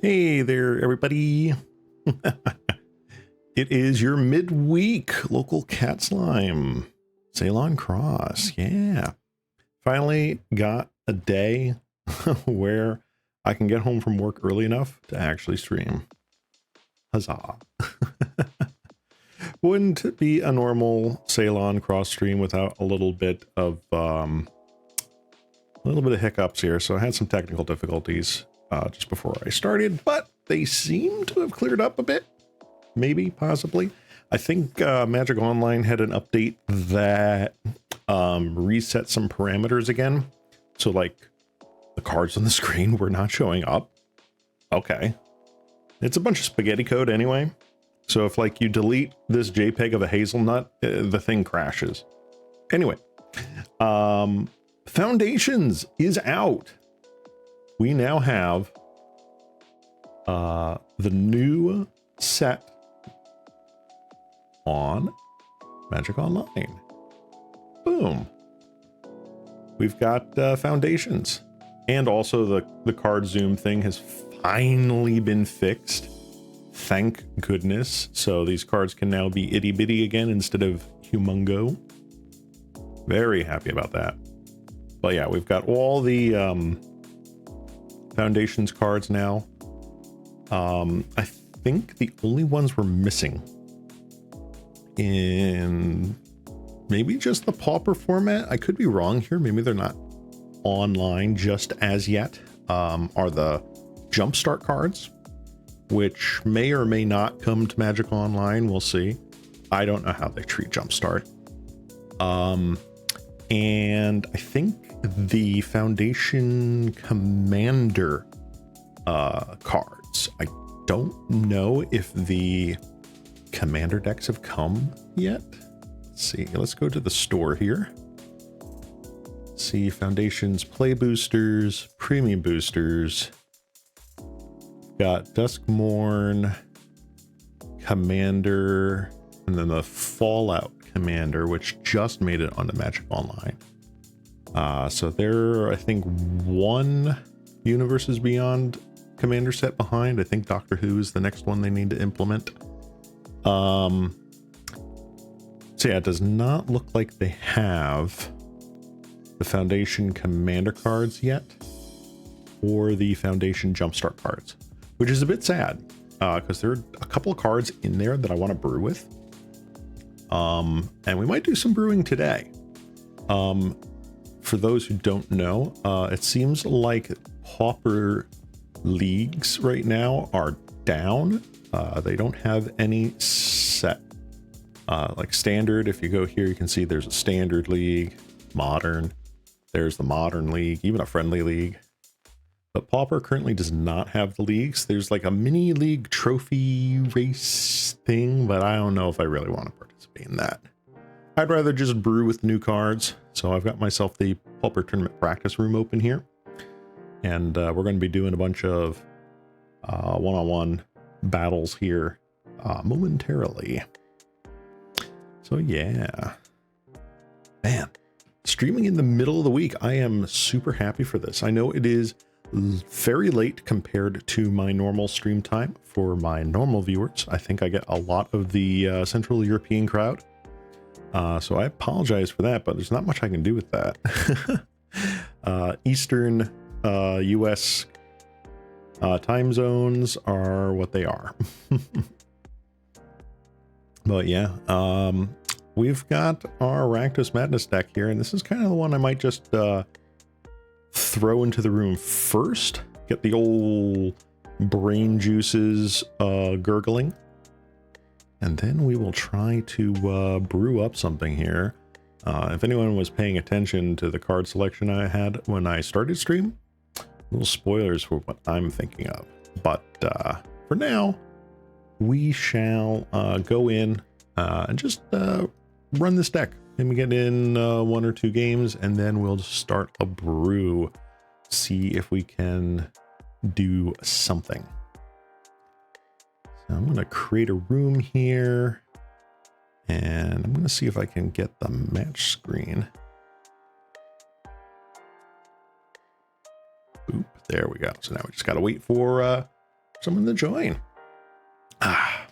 Hey there, everybody. It is your midweek local cat slime, Ceylon Cross. Yeah. Finally got a day where I can get home from work early enough to actually stream. Huzzah. Wouldn't be a normal Ceylon Cross stream without a little bit of hiccups here. So I had some technical difficulties just before I started, but they seem to have cleared up a bit. Maybe, possibly. I think Magic Online had an update that reset some parameters again. So like the cards on the screen were not showing up. Okay. It's a bunch of spaghetti code anyway. So if like you delete this JPEG of a hazelnut, the thing crashes. Anyway, Foundations is out. We now have the new set on Magic Online. Boom. We've got Foundations. And also the card zoom thing has finally been fixed. Thank goodness. So these cards can now be itty bitty again instead of humongo. Very happy about that. But yeah, we've got all the Foundations cards now. I think the only ones we're missing in maybe just the Pauper format, I could be wrong here, maybe they're not online just as yet, are the Jumpstart cards, which may or may not come to Magic Online. We'll see. I don't know how they treat Jumpstart. And I think the Foundation Commander cards, I don't know if the Commander decks have come yet. Let's see, let's go to the store here. See, Foundations play boosters, premium boosters. Got Duskmourn, Commander, and then the Fallout Commander, which just made it onto Magic Online. So they're, I think, one Universes Beyond Commander set behind. I think Doctor Who is the next one they need to implement. So yeah, it does not look like they have the Foundation Commander cards yet, or the Foundation Jumpstart cards, which is a bit sad, because there are a couple of cards in there that I want to brew with. And we might do some brewing today. For those who don't know, it seems like Pauper leagues right now are down. They don't have any set. Like standard, if you go here, you can see there's a standard league, modern, there's the modern league, even a friendly league. But Pauper currently does not have the leagues. There's like a mini league trophy race thing, but I don't know if I really want to participate in that. I'd rather just brew with new cards. So I've got myself the Pauper tournament practice room open here. And we're going to be doing a bunch of one-on-one battles here momentarily. So yeah, man, streaming in the middle of the week. I am super happy for this. I know it is very late compared to my normal stream time for my normal viewers. I think I get a lot of the Central European crowd. So I apologize for that, but there's not much I can do with that. Eastern US time zones are what they are. But yeah, we've got our Rakdos Madness deck here, and this is kind of the one I might just throw into the room first. Get the old brain juices gurgling, and then we will try to brew up something here. If anyone was paying attention to the card selection I had when I started stream, little spoilers for what I'm thinking of. But for now, we shall go in and just run this deck. Maybe get in 1 or 2 games, and then we'll start a brew. See if we can do something. So I'm going to create a room here, and I'm going to see if I can get the match screen. Boop, there we go. So now we just got to wait for someone to join. Ah.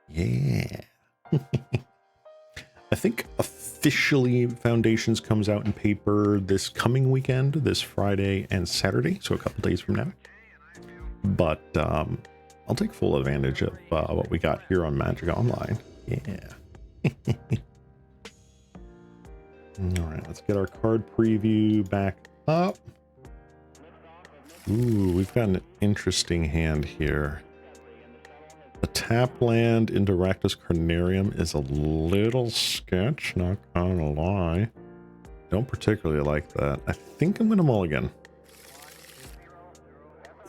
Yeah. I think officially Foundations comes out in paper this coming weekend, this Friday and Saturday, so a couple days from now. But I'll take full advantage of what we got here on Magic Online. Yeah. All right, let's get our card preview back up. Ooh, we've got an interesting hand here. The tap land into Rakdos Carnarium is a little sketch, not gonna lie. Don't particularly like that. I think I'm gonna mulligan.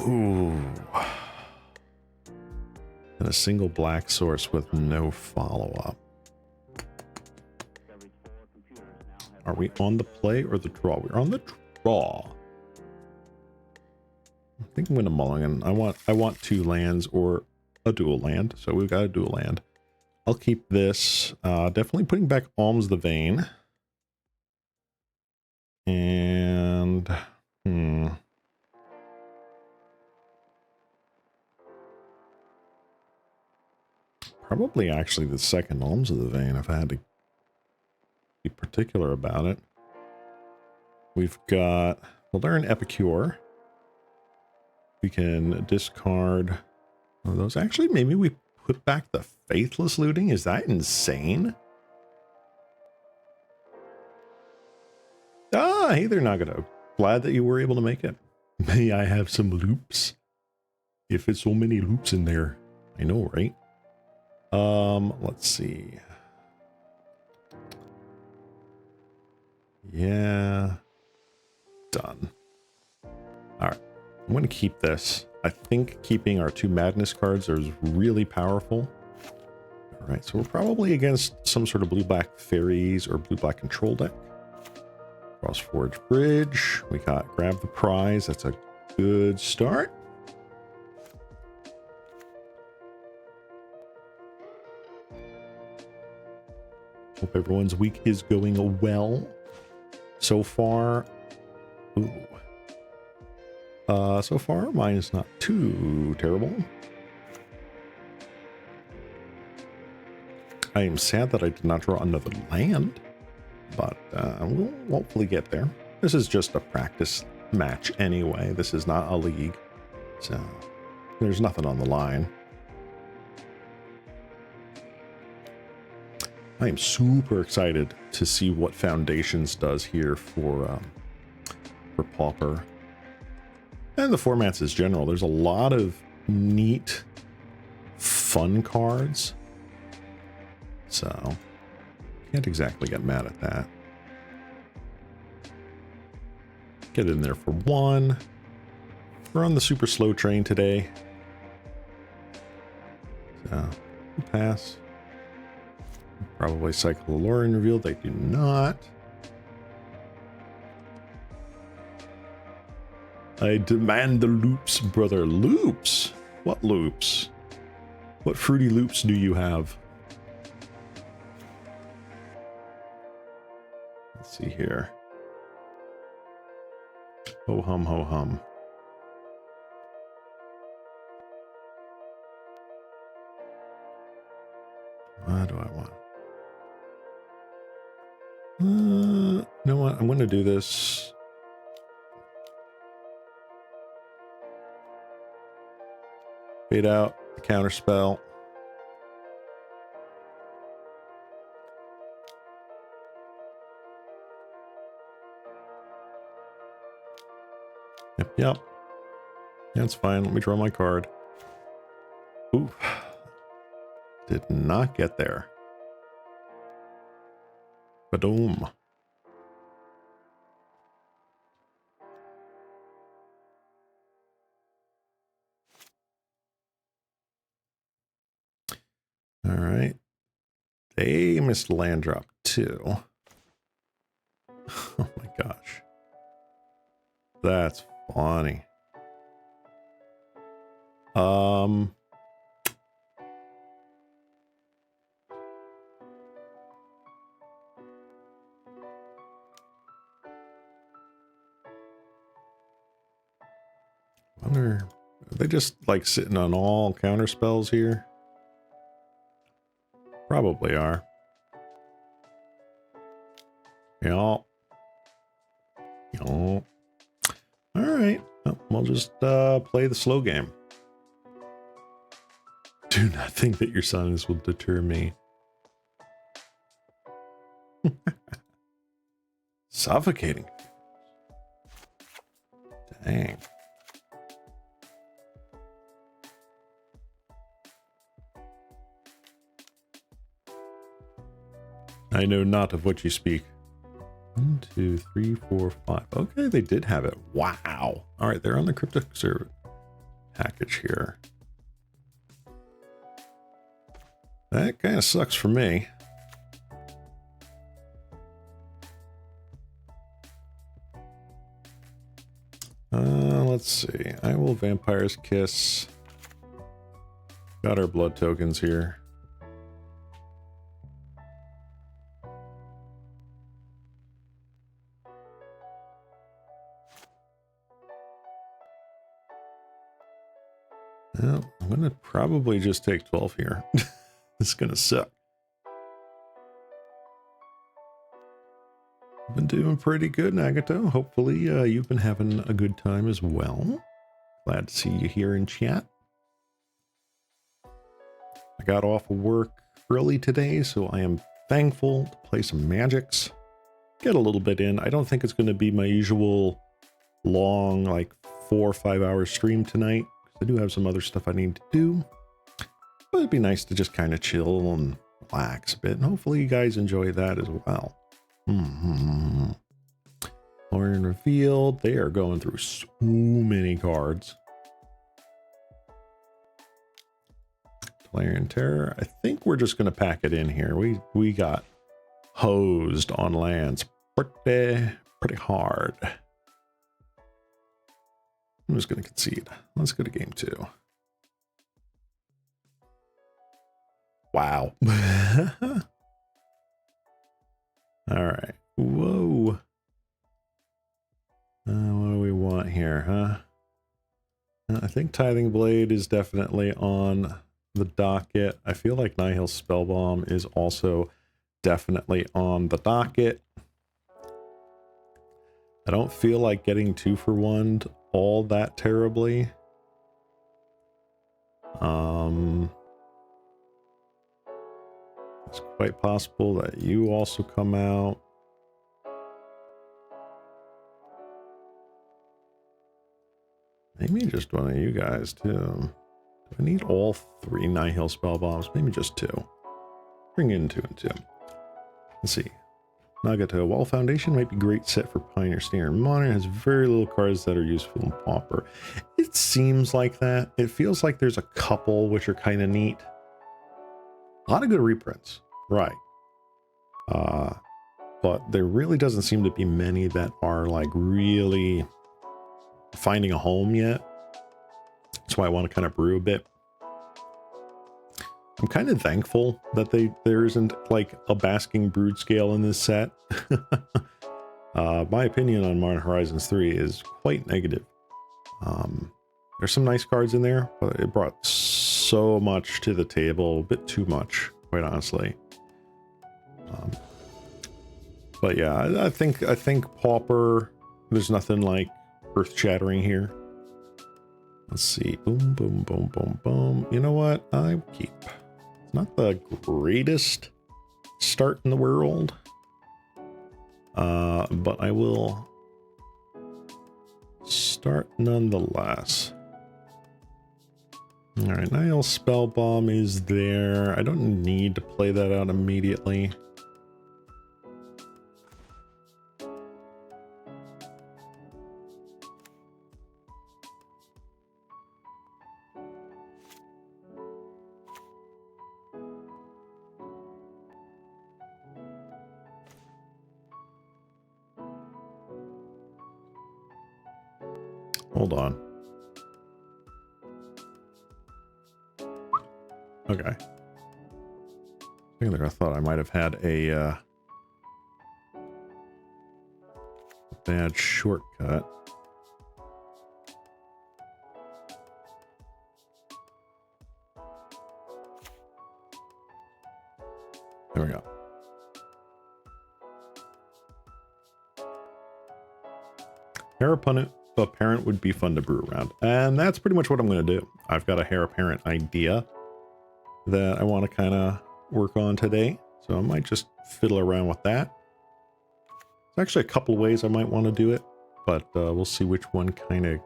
Ooh. And a single black source with no follow-up. Are we on the play or the draw? We're on the draw. I think I'm gonna mulligan. I want 2 lands or a dual land, so we've got a dual land. I'll keep this. Definitely putting back Alms the Vein. And probably actually the second Alms of the Vein if I had to be particular about it. We've got, we'll learn Epicure. We can discard one of those. Actually, maybe we put back the Faithless Looting. Is that insane? Ah, hey there, Nagato. Glad that you were able to make it. May I have some loops? If it's so many loops in there. I know, right? Let's see. Yeah. Done. All right. I'm going to keep this. I think keeping our 2 Madness cards is really powerful. All right. So we're probably against some sort of blue-black fairies or blue-black control deck. Crossforge Bridge. We got Grab the Prize. That's a good start. Hope everyone's week is going well so far. Ooh. So far, mine is not too terrible. I am sad that I did not draw another land, but we'll hopefully get there. This is just a practice match anyway. This is not a league, so there's nothing on the line. I am super excited to see what Foundations does here for Pauper. And the formats as general. There's a lot of neat, fun cards. So, can't exactly get mad at that. Get in there for 1. We're on the super slow train today. So, pass. Probably cycle the lore and reveal. They do not. I demand the loops, brother. Loops? What loops? What fruity loops do you have? Let's see here. Ho hum, ho hum. What do I want? You know what? I'm going to do this. Fade out the counter spell. Yep. That's fine. Let me draw my card. Ooh. Did not get there. Badoom. All right. They missed land drop too. Oh my gosh. That's funny. Are they just like sitting on all counter spells here? Probably are. Yeah. Yeah. All right. Well, we'll just play the slow game. Do not think that your songs will deter me. Suffocating. Dang. I know not of what you speak. 1, 2, 3, 4, 5. Okay, they did have it. Wow. All right, they're on the cryptic server package here. That kind of sucks for me. Let's see. I will Vampire's Kiss. Got our blood tokens here. Well, I'm going to probably just take 12 here. It's going to suck. Been doing pretty good, Nagato. Hopefully you've been having a good time as well. Glad to see you here in chat. I got off of work early today, so I am thankful to play some magics. Get a little bit in. I don't think it's going to be my usual long, like 4 or 5 hour stream tonight. I do have some other stuff I need to do. But it'd be nice to just kind of chill and relax a bit. And hopefully you guys enjoy that as well. Lauren revealed. They are going through so many cards. Clarion Terror. I think we're just going to pack it in here. We got hosed on lands pretty hard. I'm just going to concede. Let's go to game 2. Wow. All right. Whoa. What do we want here, huh? I think Tithing Blade is definitely on the docket. I feel like Nihil Spellbomb is also definitely on the docket. I don't feel like getting 2 for 1 all that terribly. It's quite possible that you also come out. Maybe just one of you guys too. Do I need all 3 Nihil spell bombs? Maybe just 2. Bring in 2 and 2. Let's see. Nagato. While Foundation might be a great set for Pioneer, Standard, Modern has very little cards that are useful in Pauper. It seems like that. It feels like there's a couple which are kind of neat. A lot of good reprints, right? But there really doesn't seem to be many that are like really finding a home yet. That's why I want to kind of brew a bit. I'm kind of thankful that there isn't like a Basking Brood scale in this set. My opinion on Modern Horizons 3 is quite negative. There's some nice cards in there, but it brought so much to the table, a bit too much, quite honestly. But yeah, I think Pauper, there's nothing like earth-shattering here. Let's see. Boom, boom, boom, boom, boom. You know what? I keep. It's not the greatest start in the world. But I will start nonetheless. All right, Nihil Spell Bomb is there. I don't need to play that out immediately. Hold on. Okay. I thought I might have had a bad shortcut. Hare apparent would be fun to brew around. And that's pretty much what I'm going to do. I've got a Hare apparent idea that I want to kind of work on today. So I might just fiddle around with that. There's actually a couple of ways I might want to do it, but we'll see which one kind of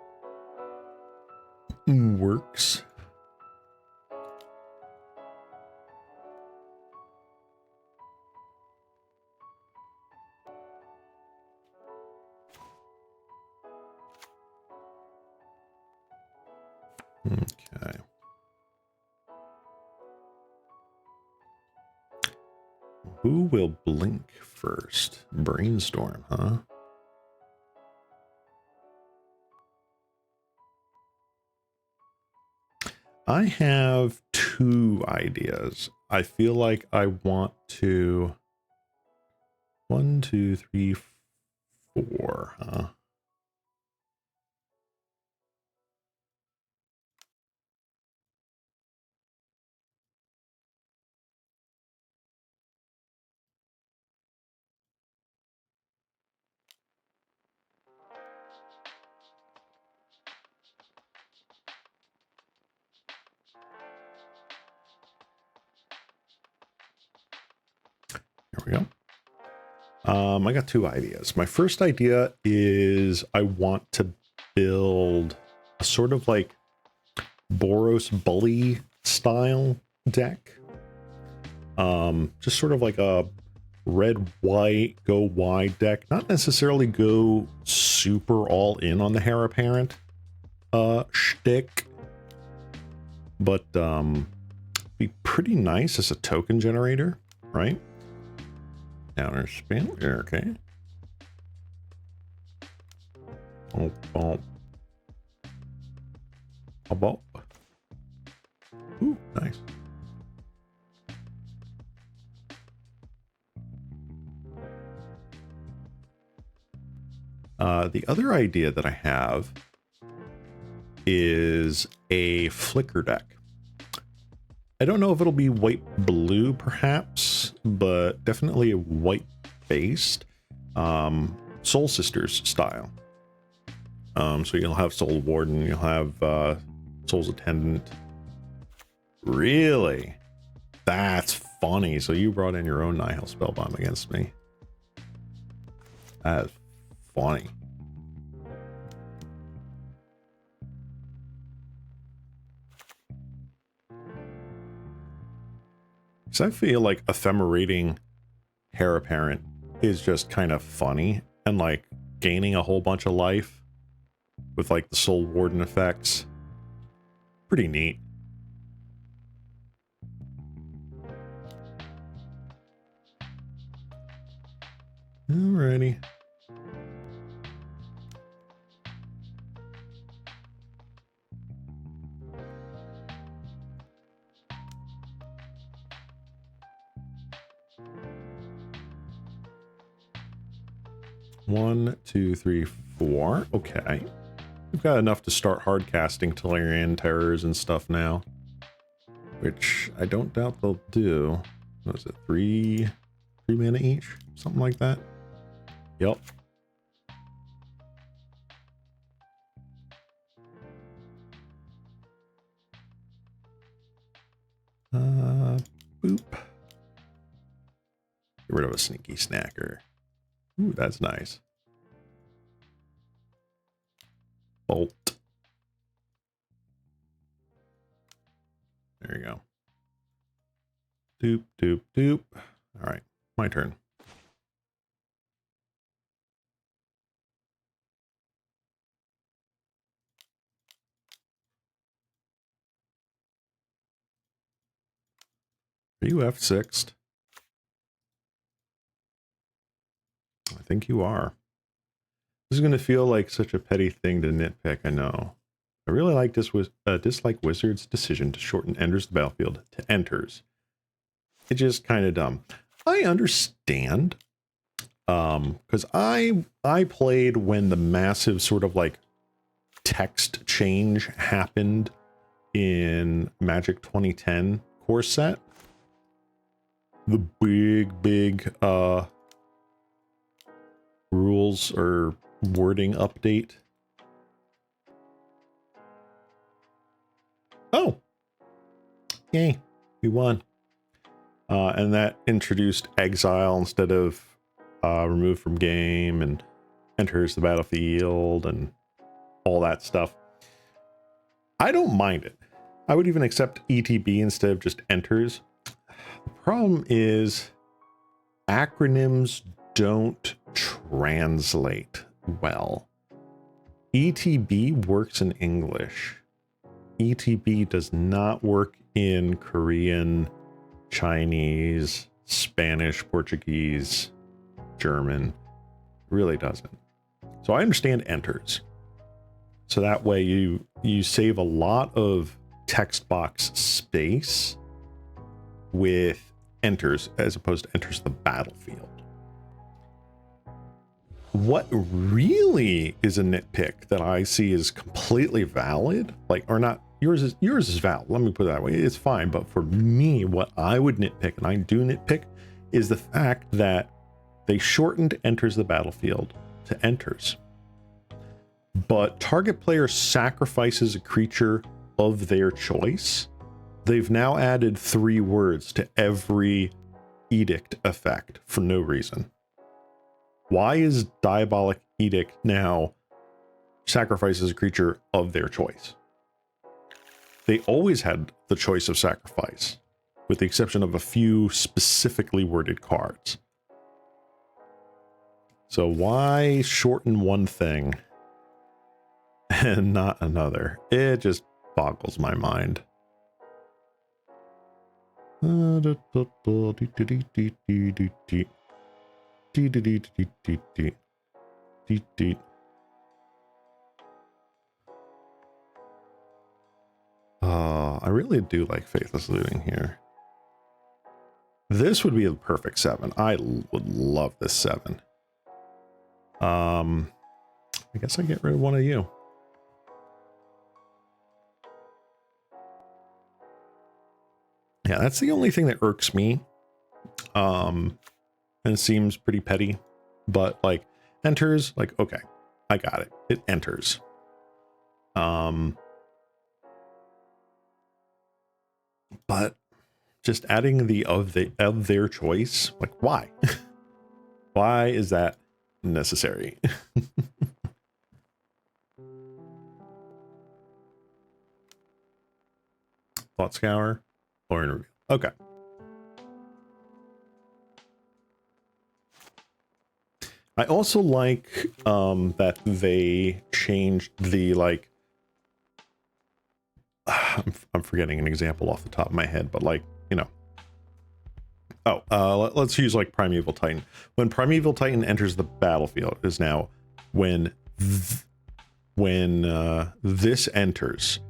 works. Okay. Who will blink first? Brainstorm, huh? I have two ideas. I feel like I want to... 1, 2, 3, 4, huh? There we go. I got two ideas. My first idea is I want to build a sort of like Boros Bully style deck. Just sort of like a red, white, go wide deck. Not necessarily go super all in on the Hare apparent shtick, but be pretty nice as a token generator, right? Counter spin, okay. Oh, oh. About. Ooh, nice. The other idea that I have is a flicker deck. I don't know if it'll be white-blue, perhaps, but definitely a white-based Soul Sisters style. So you'll have Soul Warden, you'll have Soul's Attendant. Really? That's funny. So you brought in your own Nihil Spellbomb against me. That's funny. So I feel like ephemerating Hare apparent is just kind of funny and like gaining a whole bunch of life with like the Soul Warden effects. Pretty neat. Alrighty. One, two, three, four. Okay. We've got enough to start hard casting Tellurian Terrors and stuff now. Which I don't doubt they'll do. What is it? 3 mana each? Something like that? Yep. Boop. Get rid of a sneaky snacker. Ooh, that's nice. Bolt. There you go. Doop, doop, doop. All right, my turn. Are you F6'd? I think you are. This is going to feel like such a petty thing to nitpick, I know. I really like dislike Wizard's decision to shorten enters the battlefield to enters. It's just kind of dumb. I understand. Because I played when the massive sort of like text change happened in Magic 2010 core set. The big rules or wording update. Oh, yay, we won. And that introduced exile instead of removed from game and enters the battlefield and all that stuff. I don't mind it. I would even accept ETB instead of just enters. The problem is acronyms don't translate well. ETB works in English. ETB does not work in Korean, Chinese, Spanish, Portuguese, German. It really doesn't. So I understand enters. So that way you save a lot of text box space with enters as opposed to enters the battlefield. What really is a nitpick that I see is completely valid, like, or not, yours is valid. Let me put it that way. It's fine. But for me, what I would nitpick, and I do nitpick, is the fact that they shortened enters the battlefield to enters. But target player sacrifices a creature of their choice. They've now added 3 words to every edict effect for no reason. Why is Diabolic Edict now sacrifices a creature of their choice? They always had the choice of sacrifice, with the exception of a few specifically worded cards. So why shorten one thing and not another? It just boggles my mind. I really do like Faithless Looting here. This would be the perfect 7. I would love this 7. I guess I get rid of one of you. Yeah, that's the only thing that irks me. And it seems pretty petty, but like enters, like, okay, I got it. It enters. But just adding the of their choice, like, why? Why is that necessary? Thought Scour or interview. Okay. I also like that they changed the, like, I'm forgetting an example off the top of my head, but like, you know. Oh, let's use like Primeval Titan. When Primeval Titan enters the battlefield is now when this enters,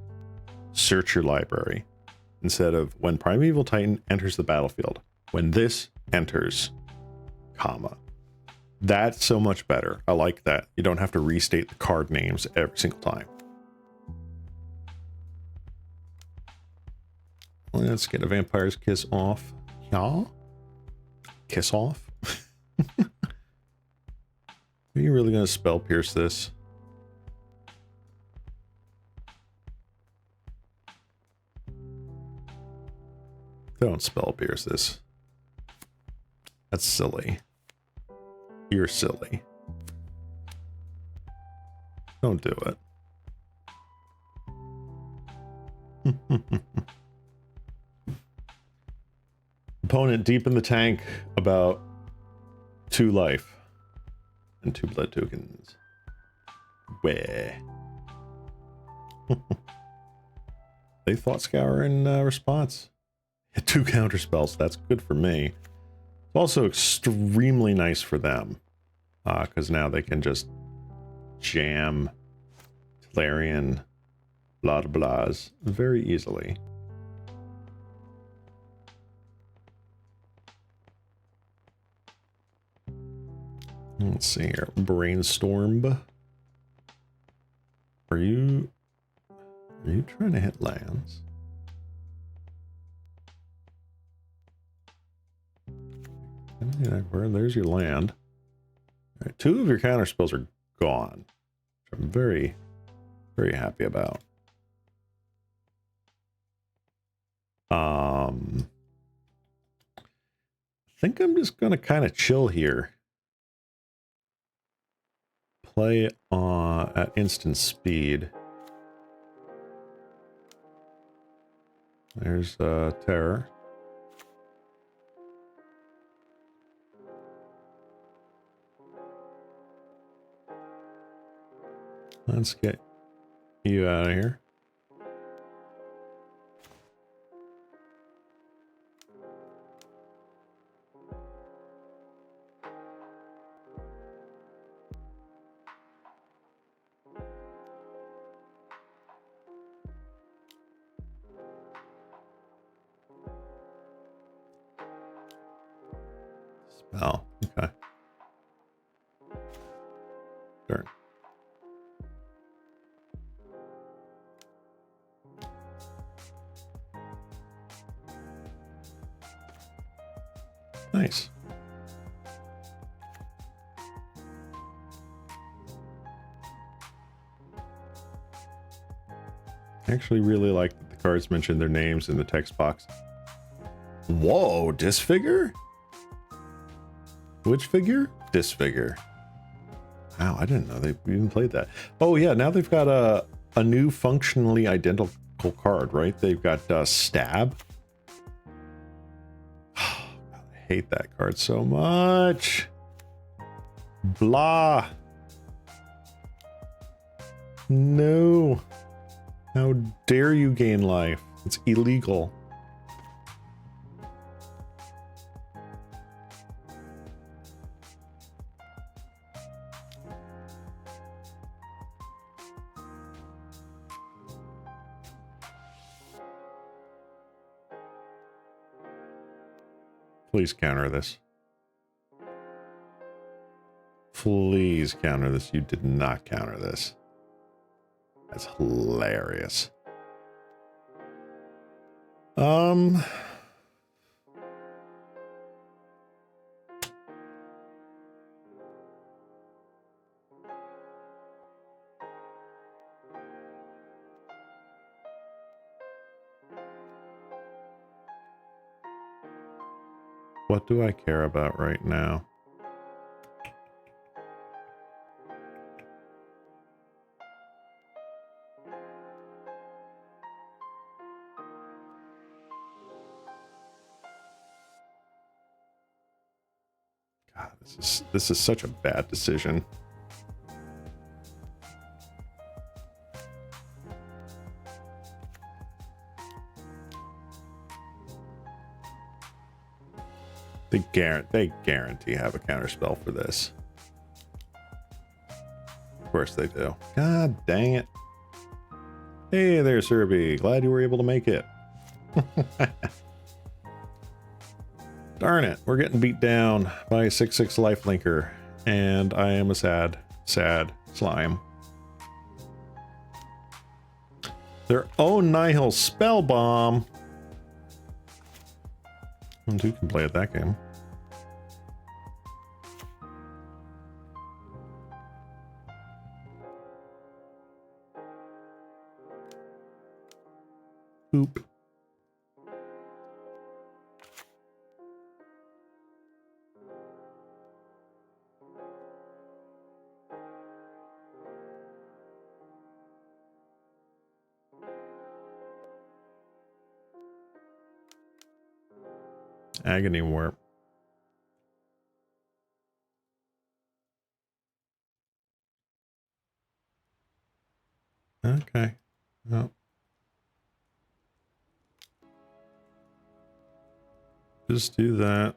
search your library, instead of when Primeval Titan enters the battlefield, when this enters, comma. That's so much better. I like that. You don't have to restate the card names every single time. Let's get a Vampire's Kiss off. Yeah? Kiss off? Are you really going to spell pierce this? Don't spell pierce this. That's silly. You're silly. Don't do it. Opponent deep in the tank, about 2 life and 2 blood tokens. Where? They Thought Scour in response. 2 counter spells. That's good for me. It's also extremely nice for them, because now they can just jam Tolarian blah blah blahs very easily. Let's see here. Brainstorm. Are you trying to hit lands? There's your land. All right, 2 of your counter spells are gone, which I'm very, very happy about. I think I'm just going to kind of chill here. Play at instant speed. There's Terror. Let's get you out of here. Oh, okay. Sure. Nice. I actually really like that the cards mention their names in the text box. Whoa, disfigure? Which figure? Disfigure. Wow, I didn't know they even played that. Oh yeah, now they've got a new functionally identical card, right? They've got Stab. I hate that card so much. Blah. No. How dare you gain life? It's illegal. Please counter this. Please counter this. You did not counter this. That's hilarious. What do I care about right now? God, this is such a bad decision. They guarantee have a counterspell for this. Of course they do. God dang it. Hey there, Serby. Glad you were able to make it. Darn it. We're getting beat down by a 6/6 lifelinker. And I am a sad, sad slime. Their own Nihil Spell Bomb. Two can play at that game. Oop. Agony Warp. Okay. Well. Just do that.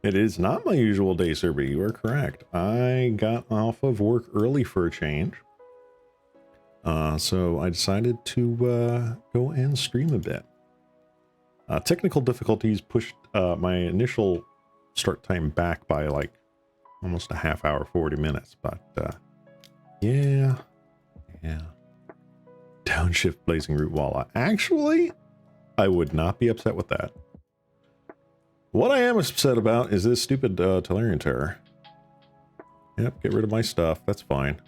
It is not my usual day, Serby. You are correct. I got off of work early for a change. So I decided to go and stream a bit. Technical difficulties pushed my initial start time back by like almost a half hour, 40 minutes. But yeah, yeah. Downshift Blazing Root Walla. Actually, I would not be upset with that. What I am upset about is this stupid Tolarian Terror. Yep, get rid of my stuff. That's fine.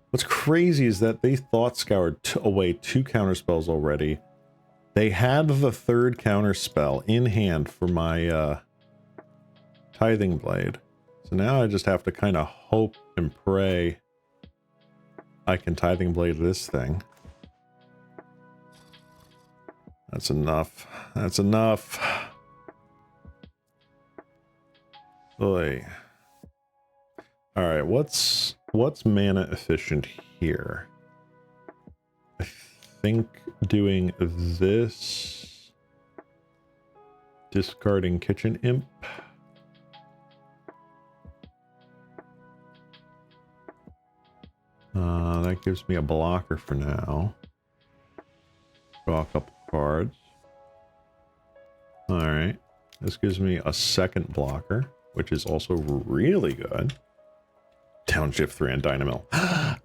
What's crazy is that they thought scoured away 2 counterspells already. They had the 3rd counterspell in hand for my Tithing Blade. So now I just have to kind of hope and pray I can Tithing Blade this thing. That's enough. That's enough. Oy. All right, what's mana efficient here? I think doing this, discarding Kitchen Imp. That gives me a blocker for now. Draw a couple cards. All right, this gives me a 2nd blocker, which is also really good. Downshift 3 and Dynamo.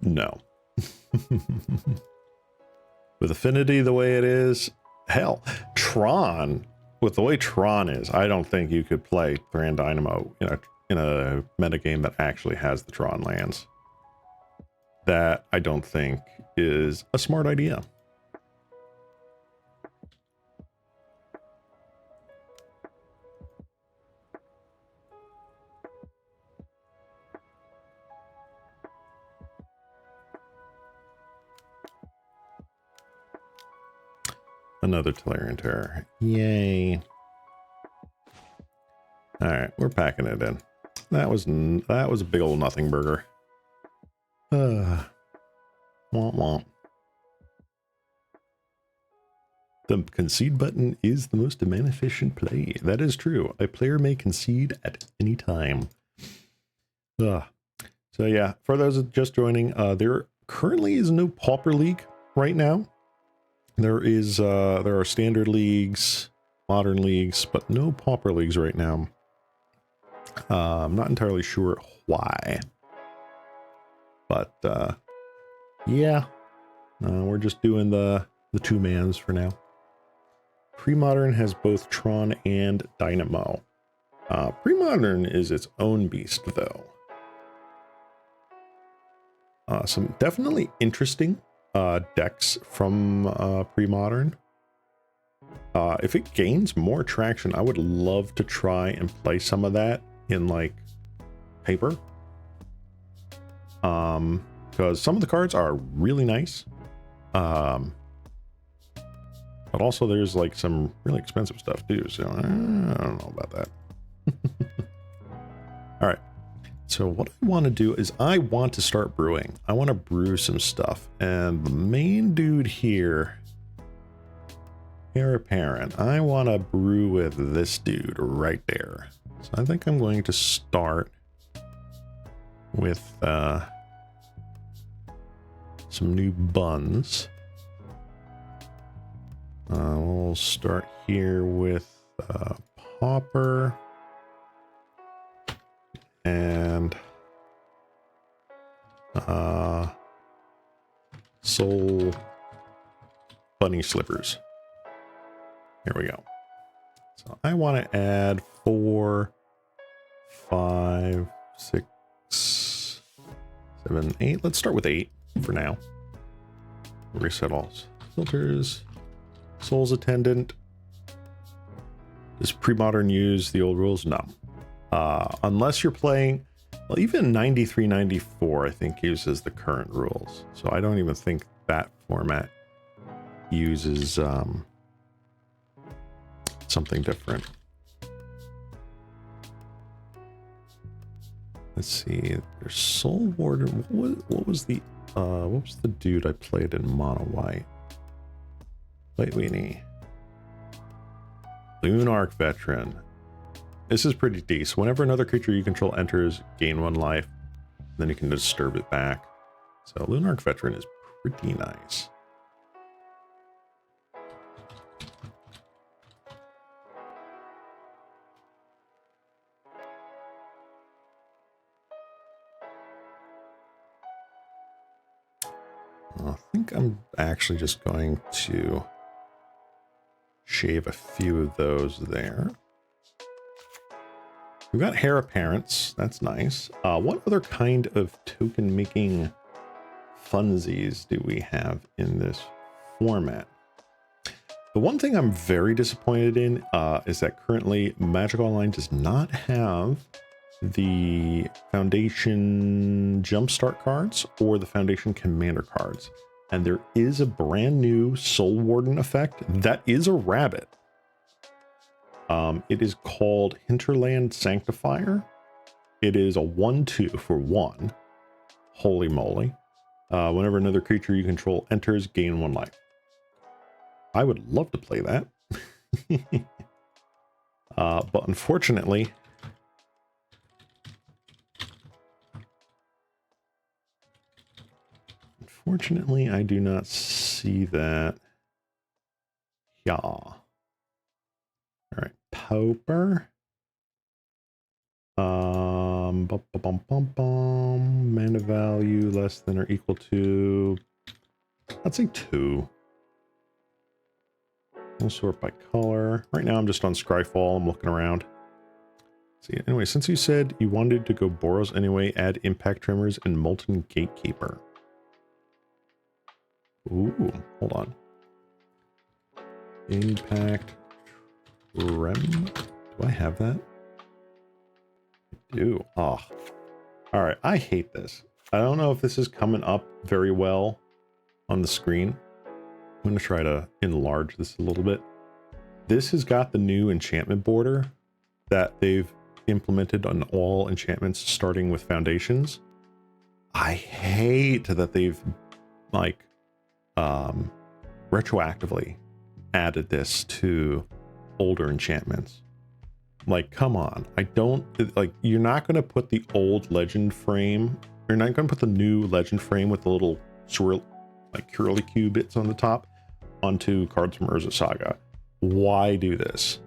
No. With Affinity the way it is, hell, Tron, with the way Tron is, I don't think you could play Thran Dynamo in a metagame that actually has the Tron lands. That I don't think is a smart idea. Another Tolarian Terror. Yay. All right, we're packing it in. That was a big old nothing burger. Womp womp. The concede button is the most mana efficient play. That is true. A player may concede at any time. So yeah, for those just joining, there currently is no Pauper League right now. There are standard leagues, modern leagues, but no Pauper leagues right now. I'm not entirely sure why, but yeah, we're just doing the 2-mans for now. Pre-modern has both Tron and Dynamo. Pre-modern is its own beast, though. Some definitely interesting decks from pre-modern. If it gains more traction, I would love to try and play some of that in like paper. Because some of the cards are really nice. But also there's like some really expensive stuff too, so I don't know about that. All right. So what I want to do is I want to start brewing. I want to brew some stuff. And the main dude here, Hare apparent, I want to brew with this dude right there. So I think I'm going to start with some new buns. We'll start here with Pauper. And Soul Bunny Slippers. Here we go. So I want to add 4, 5, 6, 7, 8. Let's start with 8 for now. Reset all filters. Soul's Attendant. Does pre-modern use the old rules? No. Unless you're playing, well, even 93-94 I think uses the current rules, so I don't even think that format uses something different. Let's see, there's Soul Warden. What was the dude I played in mono white? White Weenie. Lunarch Veteran. This is pretty decent. Whenever another creature you control enters, gain 1 life. Then you can disturb it back. So Lunarch Veteran is pretty nice. I think I'm actually just going to shave a few of those there. We've got Hare appearance. That's nice. What other kind of token making funsies do we have in this format? The one thing I'm very disappointed in is that currently Magic Online does not have the Foundation Jumpstart cards or the Foundation Commander cards. And there is a brand new Soul Warden effect that is a rabbit. It is called Hinterland Sanctifier. It is a 1/2 for 1. Holy moly. Whenever another creature you control enters, gain 1 life. I would love to play that. But unfortunately, I do not see that. Yeah. All right, Pauper. Mana value less than or equal to, let's say 2. We'll sort by color. Right now I'm just on Scryfall. I'm looking around. Let's see, anyway, since you said you wanted to go Boros anyway, add Impact Tremors and Molten Gatekeeper. Ooh, hold on. Impact Trem. Do I have that? I do. Oh. All right, I hate this. I don't know if this is coming up very well on the screen. I'm going to try to enlarge this a little bit. This has got the new enchantment border that they've implemented on all enchantments starting with foundations. I hate that they've like retroactively added this to older enchantments. Like, come on. I don't like, you're not going to put the old legend frame. You're not going to put the new legend frame with the little swirl, like curly-Q bits on the top onto cards from Urza Saga. Why do this?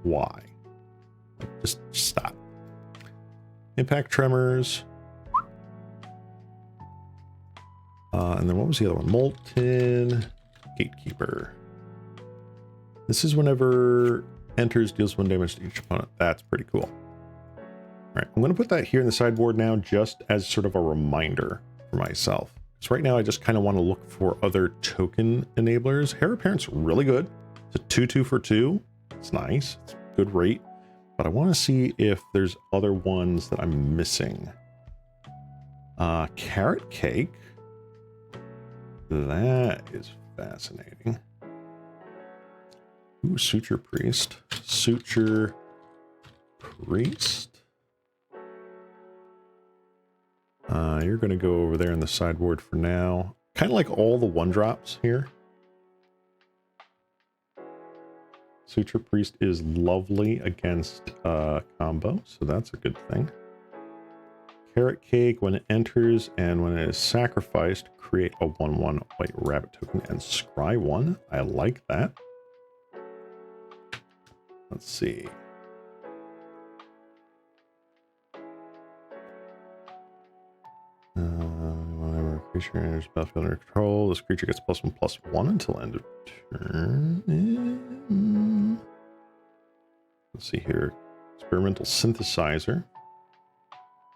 Why? Just stop. Impact Tremors. And then what was the other one? Molten Gatekeeper. This is whenever enters, deals 1 damage to each opponent. That's pretty cool. All right, I'm going to put that here in the sideboard now just as sort of a reminder for myself. So right now I just kind of want to look for other token enablers. Hare Appearance, really good. It's a 2/2 for 2. It's nice. It's a good rate. But I want to see if there's other ones that I'm missing. Carrot Cake. That is fascinating. Ooh, Suture Priest. Suture Priest. You're going to go over there in the sideboard for now. Kind of like all the 1-drops here. Suture Priest is lovely against combo, so that's a good thing. Carrot Cake, when it enters and when it is sacrificed, create a 1/1 white rabbit token and scry 1. I like that. Let's see. Whenever a creature enters battlefield under control, this creature gets +1/+1 until end of turn. Let's see here. Experimental Synthesizer.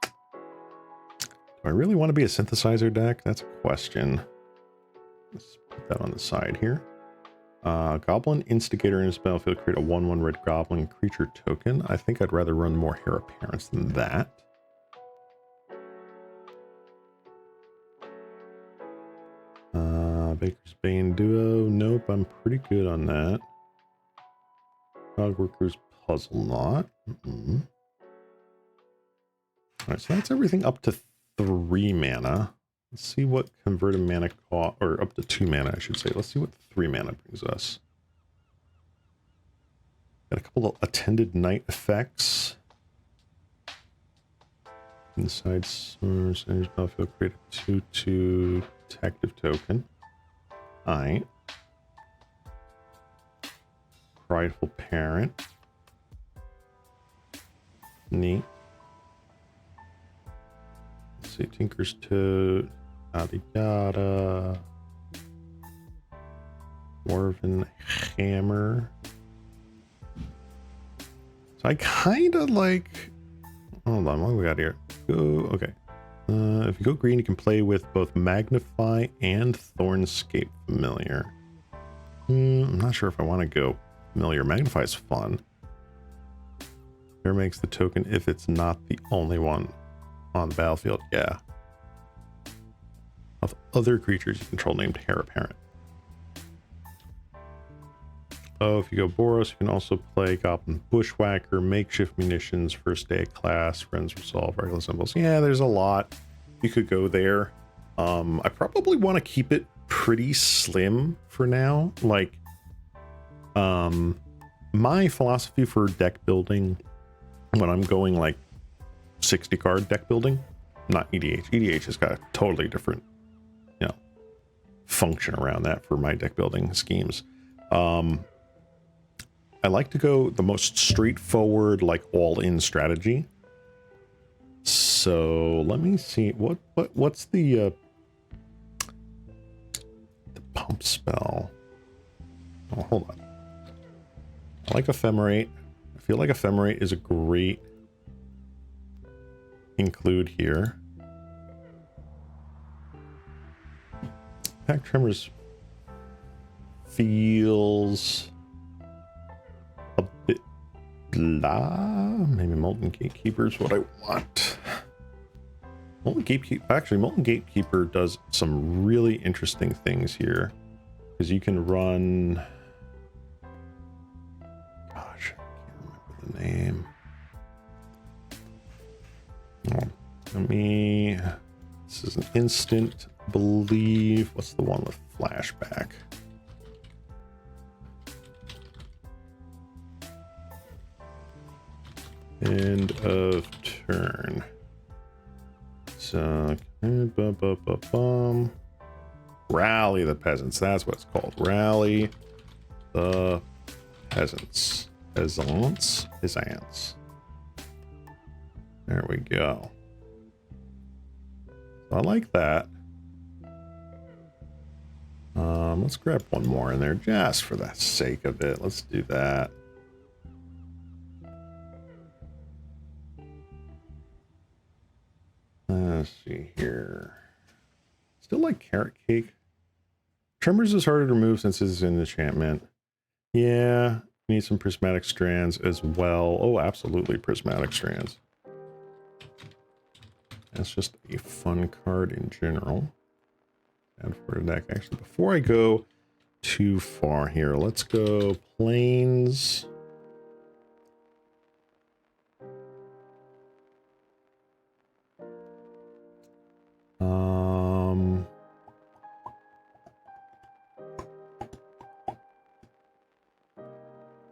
Do I really want to be a synthesizer deck? That's a question. Let's put that on the side here. Goblin Instigator in his battlefield, create a 1/1 red goblin creature token. I think I'd rather run more Hare Appearance than that. Baker's Bane Duo. Nope, I'm pretty good on that. Dogworker's Puzzle Knot. Alright, so that's everything up to 3 mana. Let's see what converted mana cost, or up to 2 mana, I should say. Let's see what 3 mana brings us. Got a couple of Attended Night effects. Inside source, enters battlefield, create a 2/2 detective token. Alright. Prideful Parent. Neat. Let's see, Tinker's Toad. Yada yada. Dwarven Hammer. So I kind of like... Hold on, what do we got here? Go, okay. If you go green, you can play with both Magnify and Thornscape Familiar. I'm not sure if I want to go Familiar. Magnify is fun. Hare makes the token if it's not the only one on the battlefield. Yeah. Of other creatures you control named Hare Apparent. Oh, if you go Boros, you can also play Goblin Bushwhacker, Makeshift Munitions, First Day of Class, Friends Resolve, Regular Symbols. Yeah, there's a lot. You could go there. I probably want to keep it pretty slim for now. Like, my philosophy for deck building when I'm going like 60 card deck building, not EDH. EDH has got a totally different, you know, function around that for my deck building schemes. I like to go the most straightforward, like all-in strategy. So let me see what's the pump spell. Oh, hold on. I like Ephemerate. I feel like Ephemerate is a great include here. Pack Tremors feels a bit blah. Maybe Molten Gatekeeper is what I want. Molten Gatekeeper, actually, Molten Gatekeeper does some really interesting things here because you can run. Gosh, I can't remember the name. Oh, let me. This is an instant believe. What's the one with flashback? End of turn. So, rally the peasants. That's what it's called. Rally the peasants. Peasants. There we go. I like that. Let's grab one more in there just for the sake of it. Let's do that. Let's see here. Still like Carrot Cake. Tremors is harder to remove since it's an enchantment. Yeah, need some Prismatic Strands as well. Oh, absolutely Prismatic Strands. That's just a fun card in general. And for the deck, actually, before I go too far here, let's go Plains.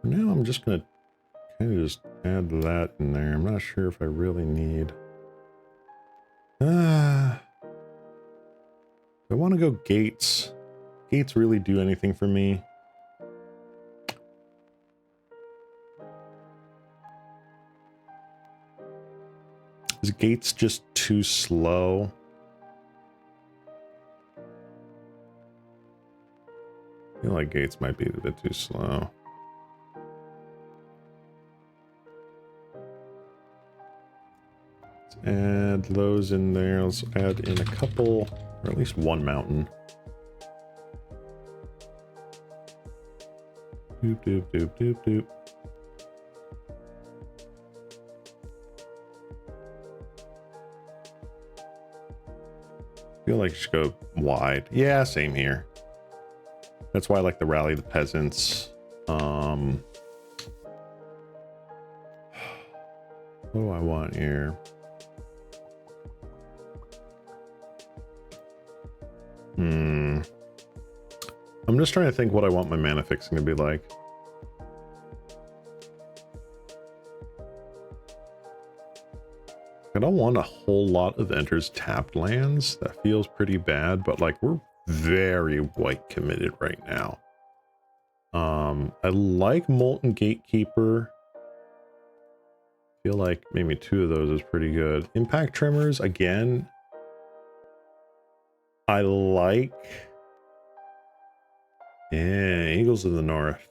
For now, I'm just gonna kind of just add that in there. I'm not sure if I really need. I want to go Gates. Gates really do anything for me. Is Gates just too slow? I feel like Gates might be a bit too slow. Let's add those in there. Let's add in a couple, or at least one mountain. Doop, doop, doop, doop, doop. I feel like you should go wide. Yeah, same here. That's why I like the Rally the Peasants. What do I want here? I'm just trying to think what I want my mana fixing to be like. I don't want a whole lot of enters tapped lands. That feels pretty bad, but like we're very white committed right now. I like Molten Gatekeeper. Feel like maybe two of those is pretty good. Impact Tremors, again. I like Yeah, Eagles of the North.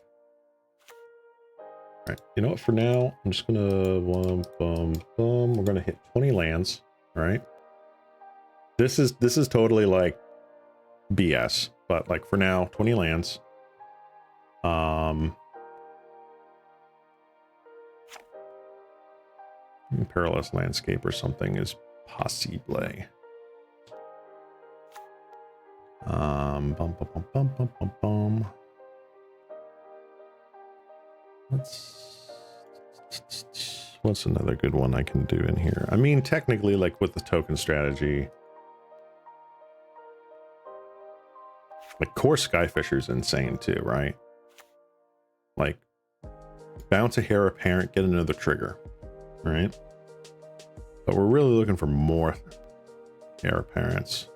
All right, you know what? For now, I'm just gonna we're gonna hit 20 lands. All right. This is totally like BS, but like for now, 20 lands. Perilous Landscape or something is possible. Bum, bum, bum, bum, bum, bum, bum. What's another good one I can do in here? I mean, technically, like with the token strategy, like core Skyfisher's insane too, right? Like bounce a Hare apparent, get another trigger, right? But we're really looking for more Hare apparents.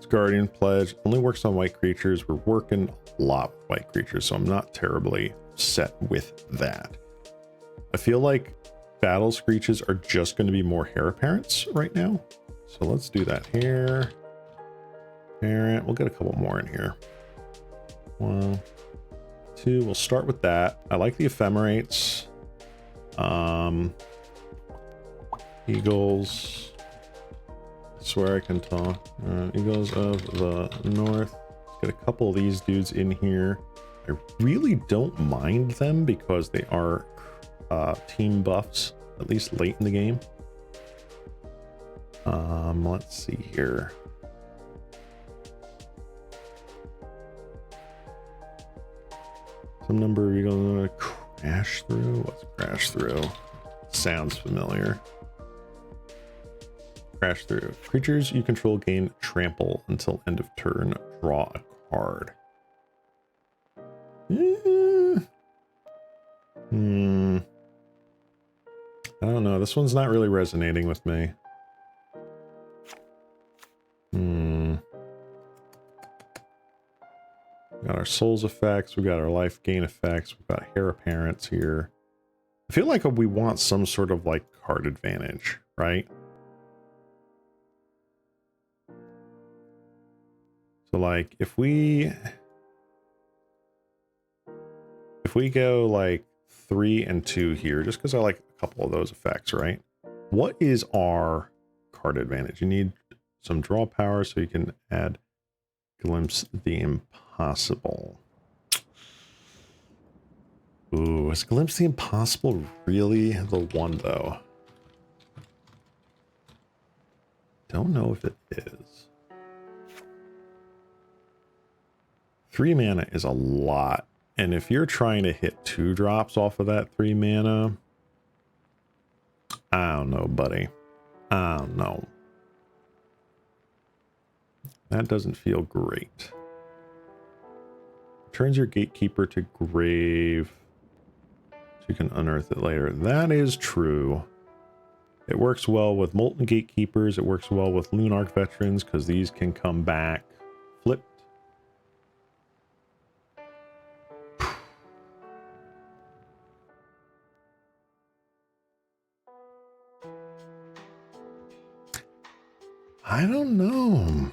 Guardian Pledge only works on white creatures. We're working a lot with white creatures, so I'm not terribly set with that. I feel like battle screeches are just going to be more Hare apparents right now. So let's do that here. Parent, we'll get a couple more in here. 1, 2, we'll start with that. I like the ephemerates. Eagles. I swear I can talk. Eagles of the North. Let's get a couple of these dudes in here. I really don't mind them because they are team buffs, at least late in the game. Let's see here. Some number of Eagles crash through. What's crash through? Sounds familiar. Crash through. Creatures you control gain trample until end of turn. Draw a card. I don't know. This one's not really resonating with me. We got our souls effects. We got our life gain effects. We've got Hare apparents here. I feel like we want some sort of like card advantage, right? So like if we go like 3 and 2 here, just because I like a couple of those effects, right? What is our card advantage? You need some draw power so you can add Glimpse the Impossible. Ooh, is Glimpse the Impossible really the one though? Don't know if it is. 3 mana is a lot. And if you're trying to hit 2 drops off of that 3 mana, I don't know, buddy. I don't know. That doesn't feel great. Turns your Gatekeeper to grave. So you can unearth it later. That is true. It works well with Molten Gatekeepers. It works well with Lunarch Veterans because these can come back flipped. I don't know.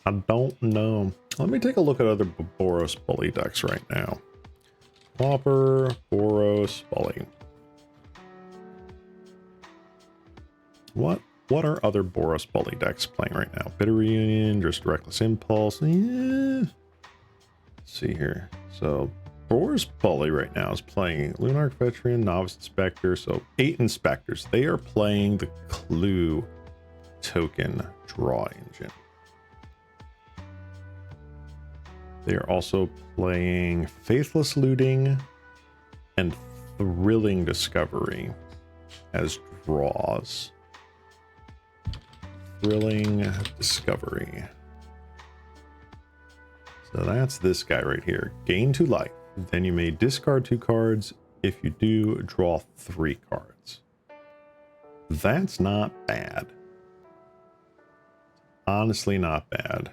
I don't know. Let me take a look at other Boros Bully decks right now. Pauper, Boros, Bully. What are other Boros Bully decks playing right now? Bitter Reunion, just Reckless Impulse. Yeah. Let's see here. So Boros Bully right now is playing Lunarch Veteran, Novice Inspector. So 8 Inspectors. They are playing the Clue token draw engine. They are also playing Faithless Looting and Thrilling Discovery as draws. Thrilling Discovery. So that's this guy right here. Gain 2 life. Then you may discard 2 cards. If you do, draw 3 cards. That's not bad. Honestly, not bad.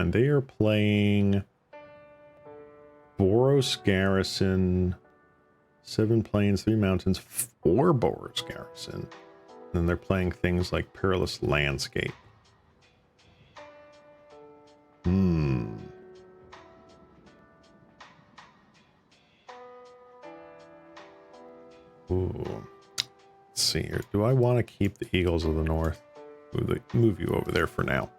and they are playing Boros Garrison, 7 plains, 3 mountains, 4 Boros Garrison. And they're playing things like Perilous Landscape. Ooh. Let's see here. Do I want to keep the Eagles of the North? Move you over there for now.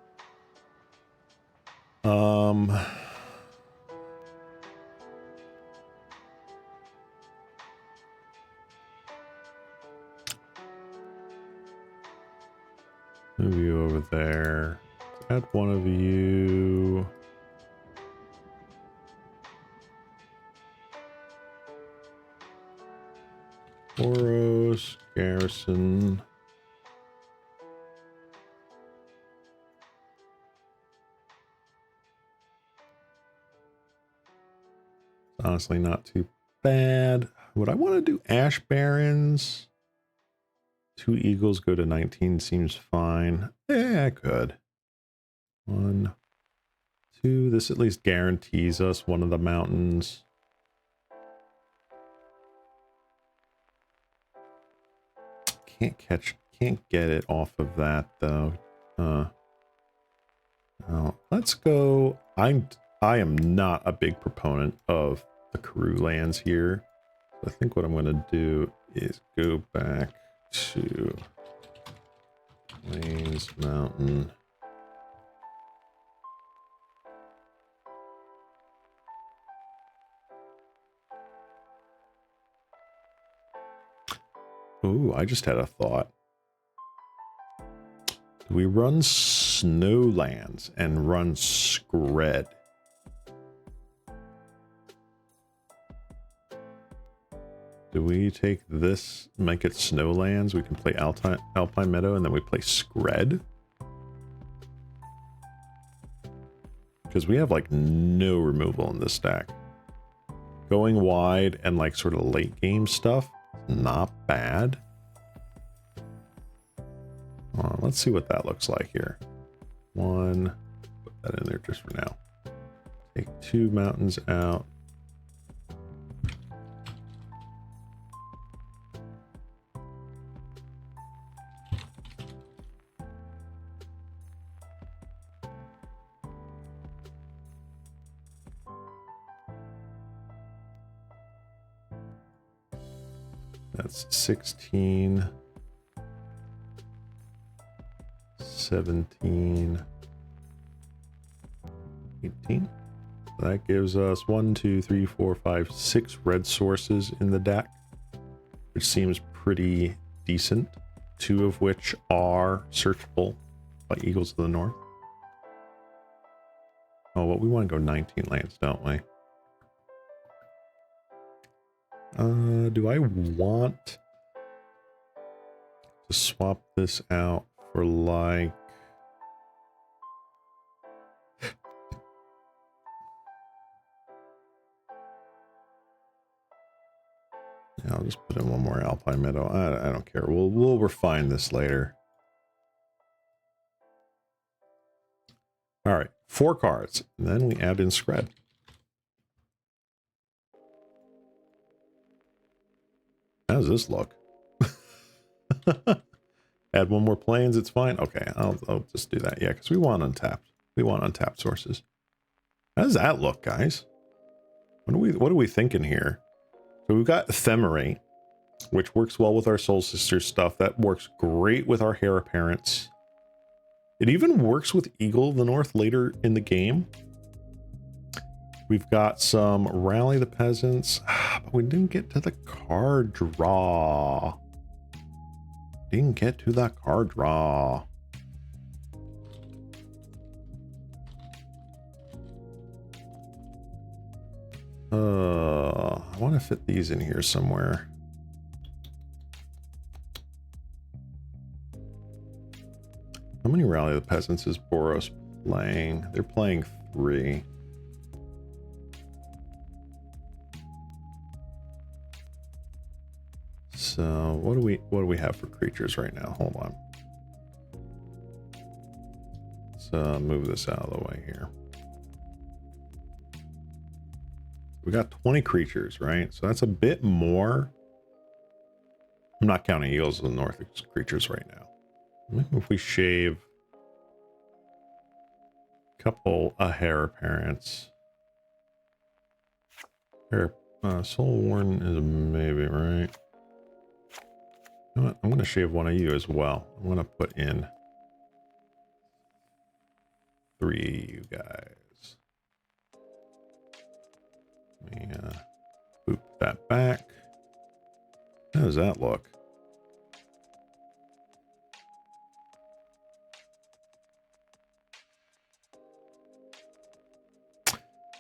Move you over there. Add one of you. Boros Garrison. Honestly, not too bad. Would I want to do Ash Barons? 2 Eagles go to 19 seems fine. Yeah, I could. 1, 2. This at least guarantees us one of the mountains. Can't get it off of that though. No, let's go. I am not a big proponent of the Karoo lands here. So I think what I'm going to do is go back to Plains Mountain. Ooh, I just had a thought. Do we run Snowlands and run Scred? Do we take this, make it Snowlands? We can play Alpine Meadow and then we play Scred? Because we have like no removal in this stack. Going wide and like sort of late game stuff, not bad. Let's see what that looks like here. 1, put that in there just for now. Take 2 mountains out. That's 16, 17, 18. That gives us 1, 2, 3, 4, 5, 6 red sources in the deck, which seems pretty decent. 2 of which are searchable by Eagles of the North. Oh, well, we want to go 19 lands, don't we? Do I want to swap this out for like... Yeah, I'll just put in one more Alpine Meadow. I don't care. We'll refine this later. All right, 4 cards. And then we add in Scred. How does this look? Add 1 more plains, it's fine. Okay, I'll just do that. Yeah, because we want untapped. We want untapped sources. How does that look, guys? What are we thinking here? So we've got Ephemerate, which works well with our Soul Sisters stuff. That works great with our Hare Parents. It even works with Eagle of the North later in the game. We've got some Rally the Peasants, but we didn't get to the card draw. Didn't get to the card draw. I want to fit these in here somewhere. How many Rally the Peasants is Boros playing? They're playing 3. So what do we have for creatures right now? Hold on. Let's move this out of the way here. We got 20 creatures, right? So that's a bit more. I'm not counting eagles and north creatures right now. Maybe if we shave a couple of Hare parents. Hare, Soul Warden is a maybe, right? You know what? I'm going to shave one of you as well. I'm going to put in 3 of you guys. Let me boot that back. How does that look?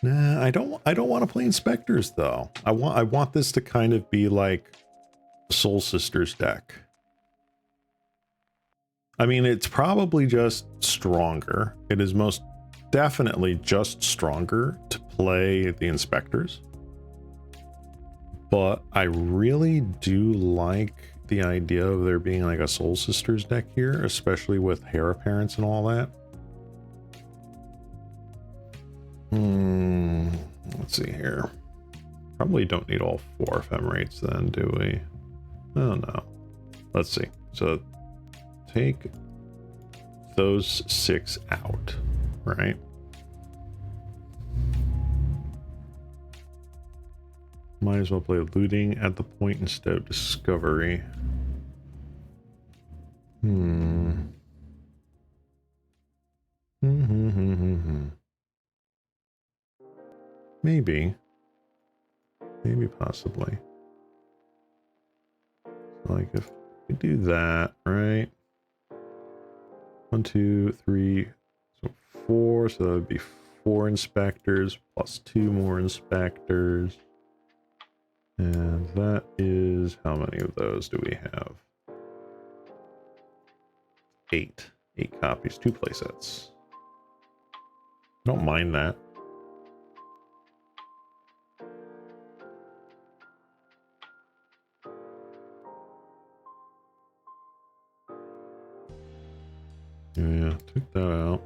Nah, I don't want to play Inspectors though. I want this to kind of be like Soul Sisters deck. I mean, it's probably just stronger. It is most definitely just stronger to play the Inspectors. But I really do like the idea of there being like a Soul Sisters deck here, especially with Hare Parents and all that. Let's see here. Probably don't need all 4 ephemerates then, do we? Oh no. Let's see. So take those 6 out, right? Might as well play looting at the point instead of discovery. Maybe possibly. Like if we do that, right? 1, 2, 3, so 4, so that would be 4 inspectors plus 2 more inspectors. And that is, how many of those do we have? 8. 8 copies, 2 playsets. Don't mind that. Yeah, took that out.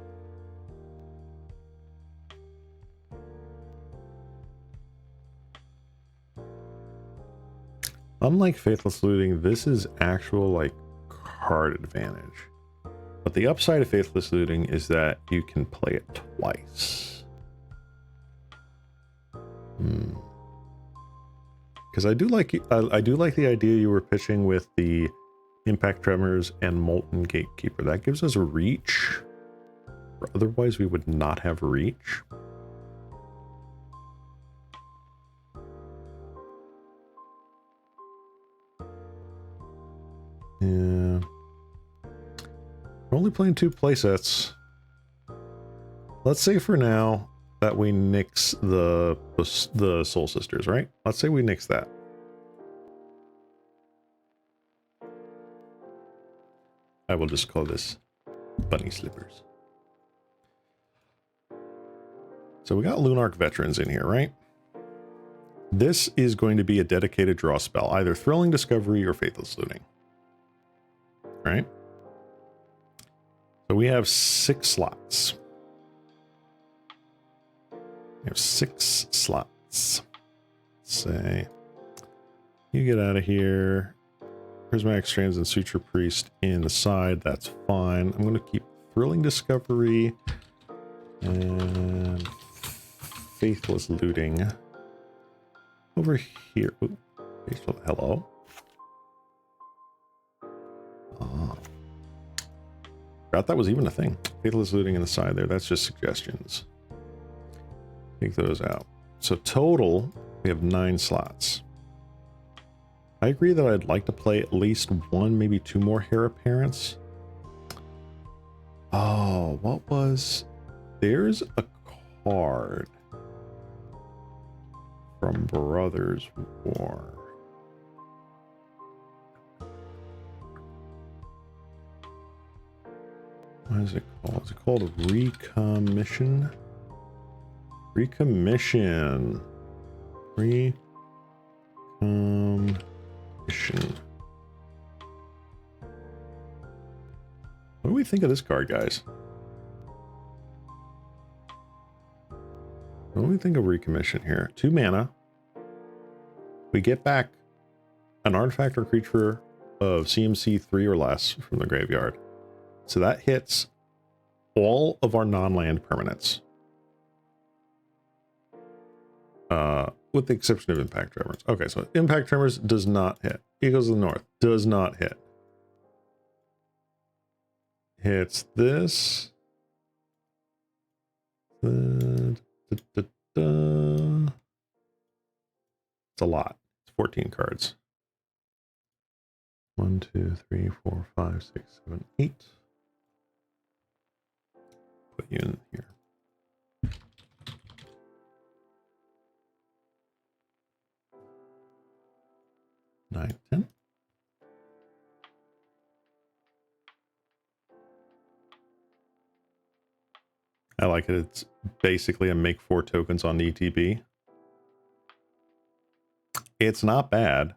Unlike Faithless Looting, this is actual like card advantage. But the upside of Faithless Looting is that you can play it twice. Because I do like the idea you were pitching with the Impact Tremors and Molten Gatekeeper. That gives us reach. Otherwise, we would not have reach. Yeah. We're only playing 2 playsets. Let's say for now that we nix the Soul Sisters, right? Let's say we nix that. I will just call this Bunny Slippers. So we got Lunarch Veterans in here, right? This is going to be a dedicated draw spell, either Thrilling Discovery or Faithless Looting. Right? So we have 6 slots. We have 6 slots. Say, you get out of here. Prismatic Strands and Suture Priest in the side. That's fine. I'm going to keep Thrilling Discovery and Faithless Looting over here. Ooh, hello. Forgot that was even a thing. Faithless Looting in the side there. That's just suggestions. Take those out. So total, we have 9 slots. I agree that I'd like to play at least 1, maybe 2 more Hare Parents. Oh, what was... There's a card from Brothers War. What is it called? Is it called Recommission? Recommission. Recommission. What do we think of this card, guys? What do me think of recommission here. 2 mana. We get back an artifact or creature of CMC 3 or less from the graveyard. So that hits all of our non-land permanents. With the exception of Impact Tremors. Okay, so Impact Tremors does not hit. Eagles of the North does not hit. Hits this. It's a lot. It's 14 cards. 1, 2, 3, 4, 5, 6, 7, 8. Put you in here. 9, 10. I like it. It's basically a make 4 tokens on ETB. It's not bad.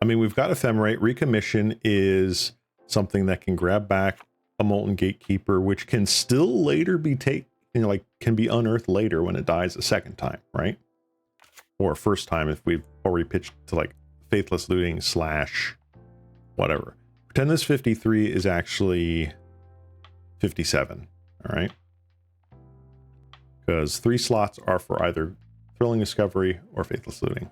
I mean, we've got Ephemerate. Recommission is something that can grab back a Molten Gatekeeper, which can still later be can be unearthed later when it dies a second time, right? Or first time if we've already pitched to like Faithless Looting / whatever. Pretend this 53 is actually 57, all right? Because 3 slots are for either Thrilling Discovery or Faithless Looting.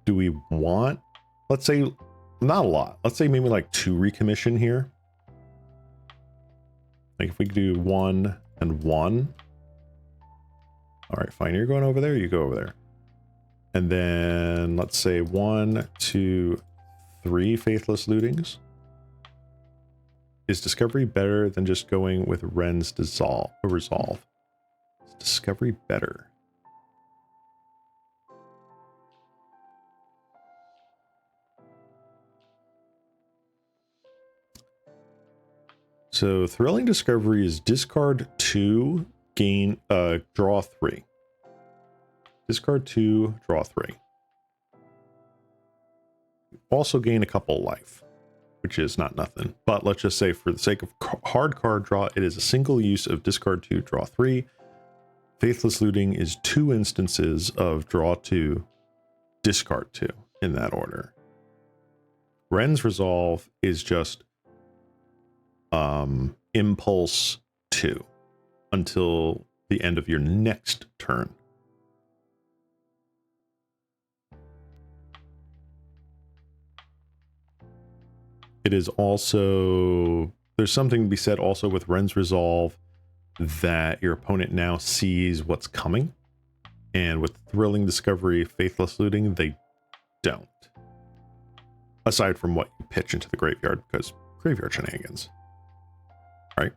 Do we want, let's say, not a lot. Let's say maybe like 2 recommission here. Like if we do 1 and 1. All right, fine. You're going over there. You go over there. And then let's say 1, 2, 3 Faithless Lootings. Is Discovery better than just going with Ren's Resolve? Is Discovery better? So Thrilling Discovery is discard 2, gain draw 3. Discard 2, draw 3. Also gain a couple life, which is not nothing. But let's just say for the sake of hard card draw, it is a single use of discard 2, draw 3. Faithless Looting is 2 instances of draw 2, discard 2 in that order. Ren's Resolve is just impulse 2 until the end of your next turn. It is also, there's something to be said also with Ren's Resolve that your opponent now sees what's coming. And with Thrilling Discovery, Faithless Looting, they don't. Aside from what you pitch into the graveyard, because graveyard shenanigans. Right?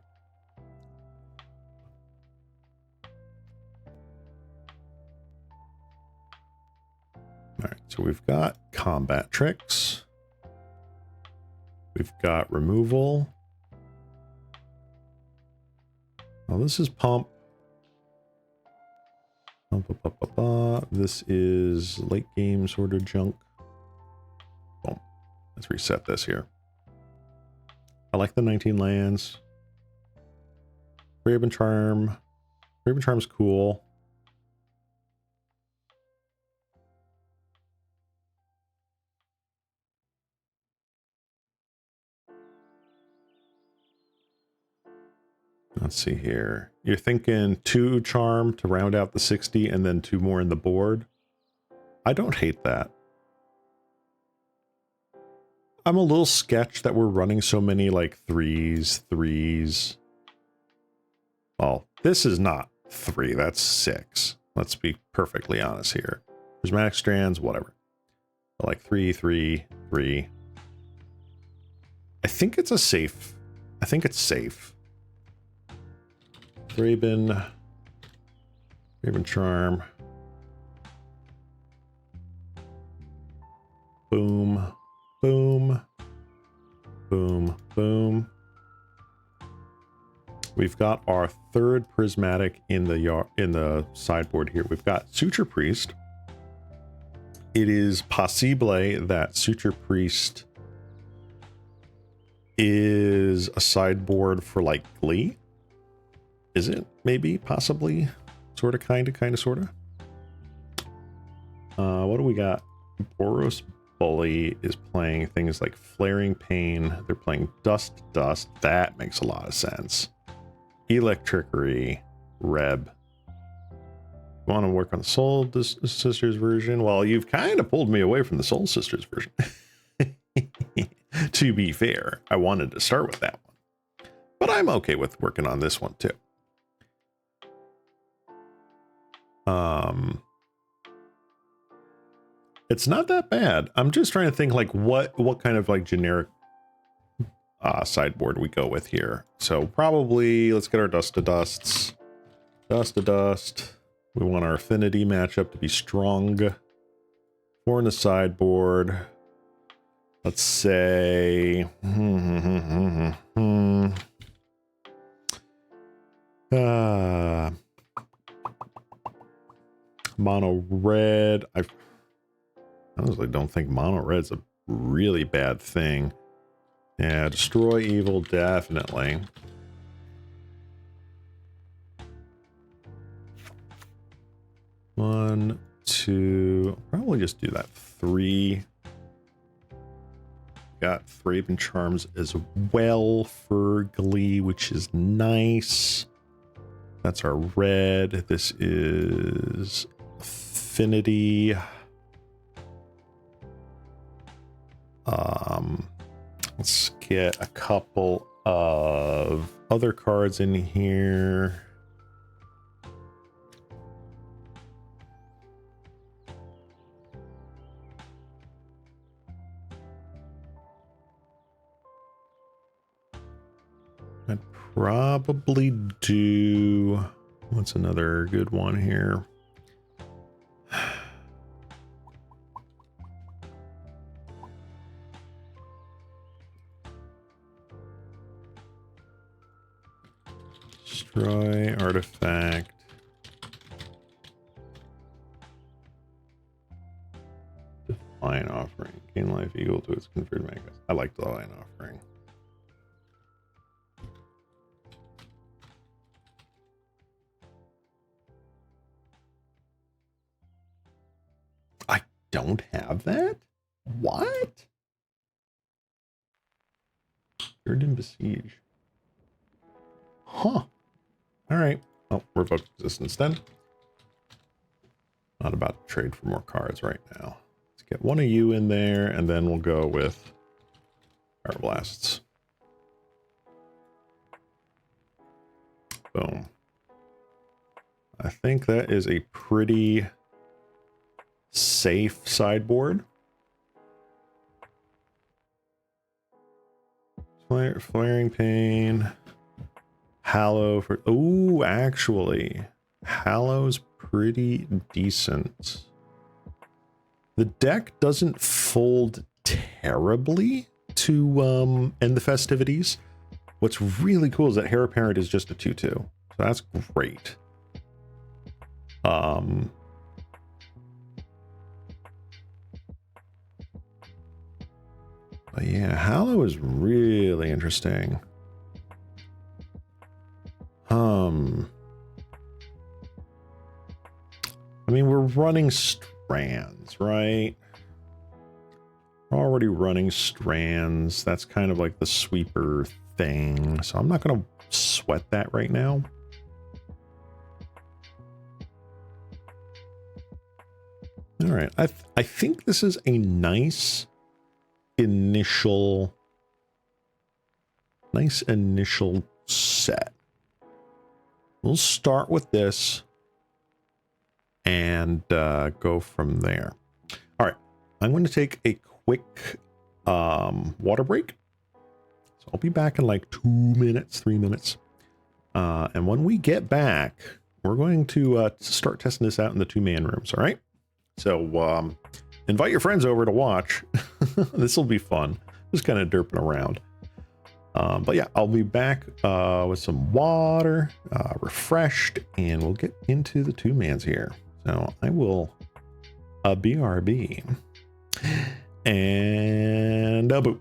Alright, so we've got combat tricks. We've got removal. Oh, this is pump. This is late game sort of junk. Boom. Let's reset this here. I like the 19 lands. Raven Charm. Raven Charm's cool. Let's see here. You're thinking 2 charm to round out the 60 and then 2 more in the board. I don't hate that. I'm a little sketched that we're running so many like 3s. Oh, this is not 3, that's 6. Let's be perfectly honest here. Prismatic Strands, whatever. But like 3, 3, 3. I think it's safe. Raven Charm. Boom, boom, boom, boom. We've got our 3rd prismatic in the sideboard here. We've got Suture Priest. It is possible that Suture Priest is a sideboard for like Glee. Is it? maybe, possibly, sort of, kind of, sort of. What do we got? Boros Bully is playing things like Flaring Pain. They're playing Dust. That makes a lot of sense. Electrickery. Reb. Want to work on the Soul Sisters version? Well, you've kind of pulled me away from the Soul Sisters version. To be fair, I wanted to start with that one. But I'm okay with working on this one too. It's not that bad. I'm just trying to think like what kind of like generic sideboard we go with here. So probably let's get our Dust to Dusts. Dust to Dust. We want our affinity matchup to be strong. 4 in the sideboard. Let's say mono red. I honestly don't think mono red's a really bad thing. Yeah, destroy evil, definitely. One, two, probably just do that. 3. Got Thraben Charms as well for Glee, which is nice. That's our red. This is Affinity. Let's get a couple of other cards in here. I'd probably do, what's another good one here? Destroy artifact. Divine Offering. Gain life equal to its conferred mana. I like Divine Offering. I don't have that? What? Burden Besiege. Huh. All right. Oh, revoke existence then. Not about to trade for more cards right now. Let's get one of you in there, and then we'll go with our blasts. Boom. I think that is a pretty safe sideboard. Flaring Pain. Hallow for... Oh, actually. Hallow's pretty decent. The deck doesn't fold terribly to end the festivities. What's really cool is that Hare Parent is just a 2/2. So that's great. But yeah, Hallow is really interesting. I mean, we're running strands, right? We're already running strands. That's kind of like the sweeper thing. So I'm not going to sweat that right now. All right. I think this is a nice initial set. We'll start with this and go from there. All right, I'm going to take a quick water break. So I'll be back in like 2 minutes, 3 minutes. And when we get back, we're going to start testing this out in the 2-man rooms. All right. So invite your friends over to watch. This will be fun. Just kind of derping around. But yeah, I'll be back with some water, refreshed, and we'll get into the 2-mans here. So I will BRB and a boop.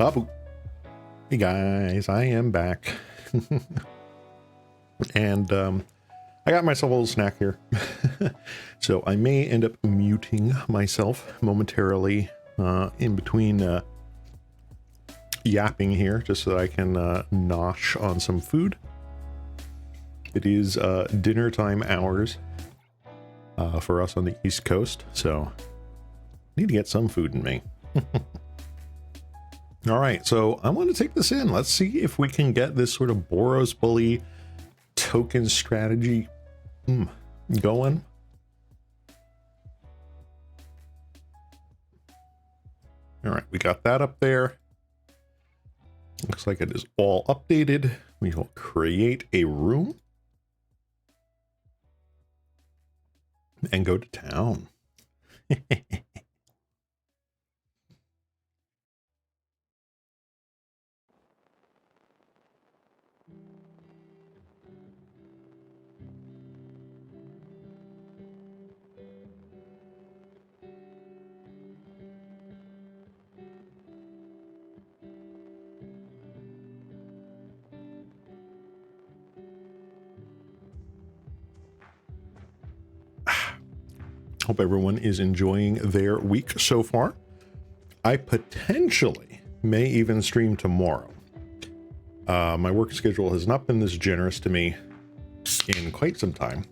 Oh, hey guys, I am back. And I got myself a little snack here. So I may end up muting myself momentarily in between yapping here, just so that I can nosh on some food. It is dinner time hours for us on the East Coast, so need to get some food in me. All right, so I want to take this in. Let's see if we can get this sort of Boros Bully token strategy going. All right, we got that up there. Looks like it is all updated. We will create a room and go to town. Hope everyone is enjoying their week so far. I potentially may even stream tomorrow. My work schedule has not been this generous to me in quite some time.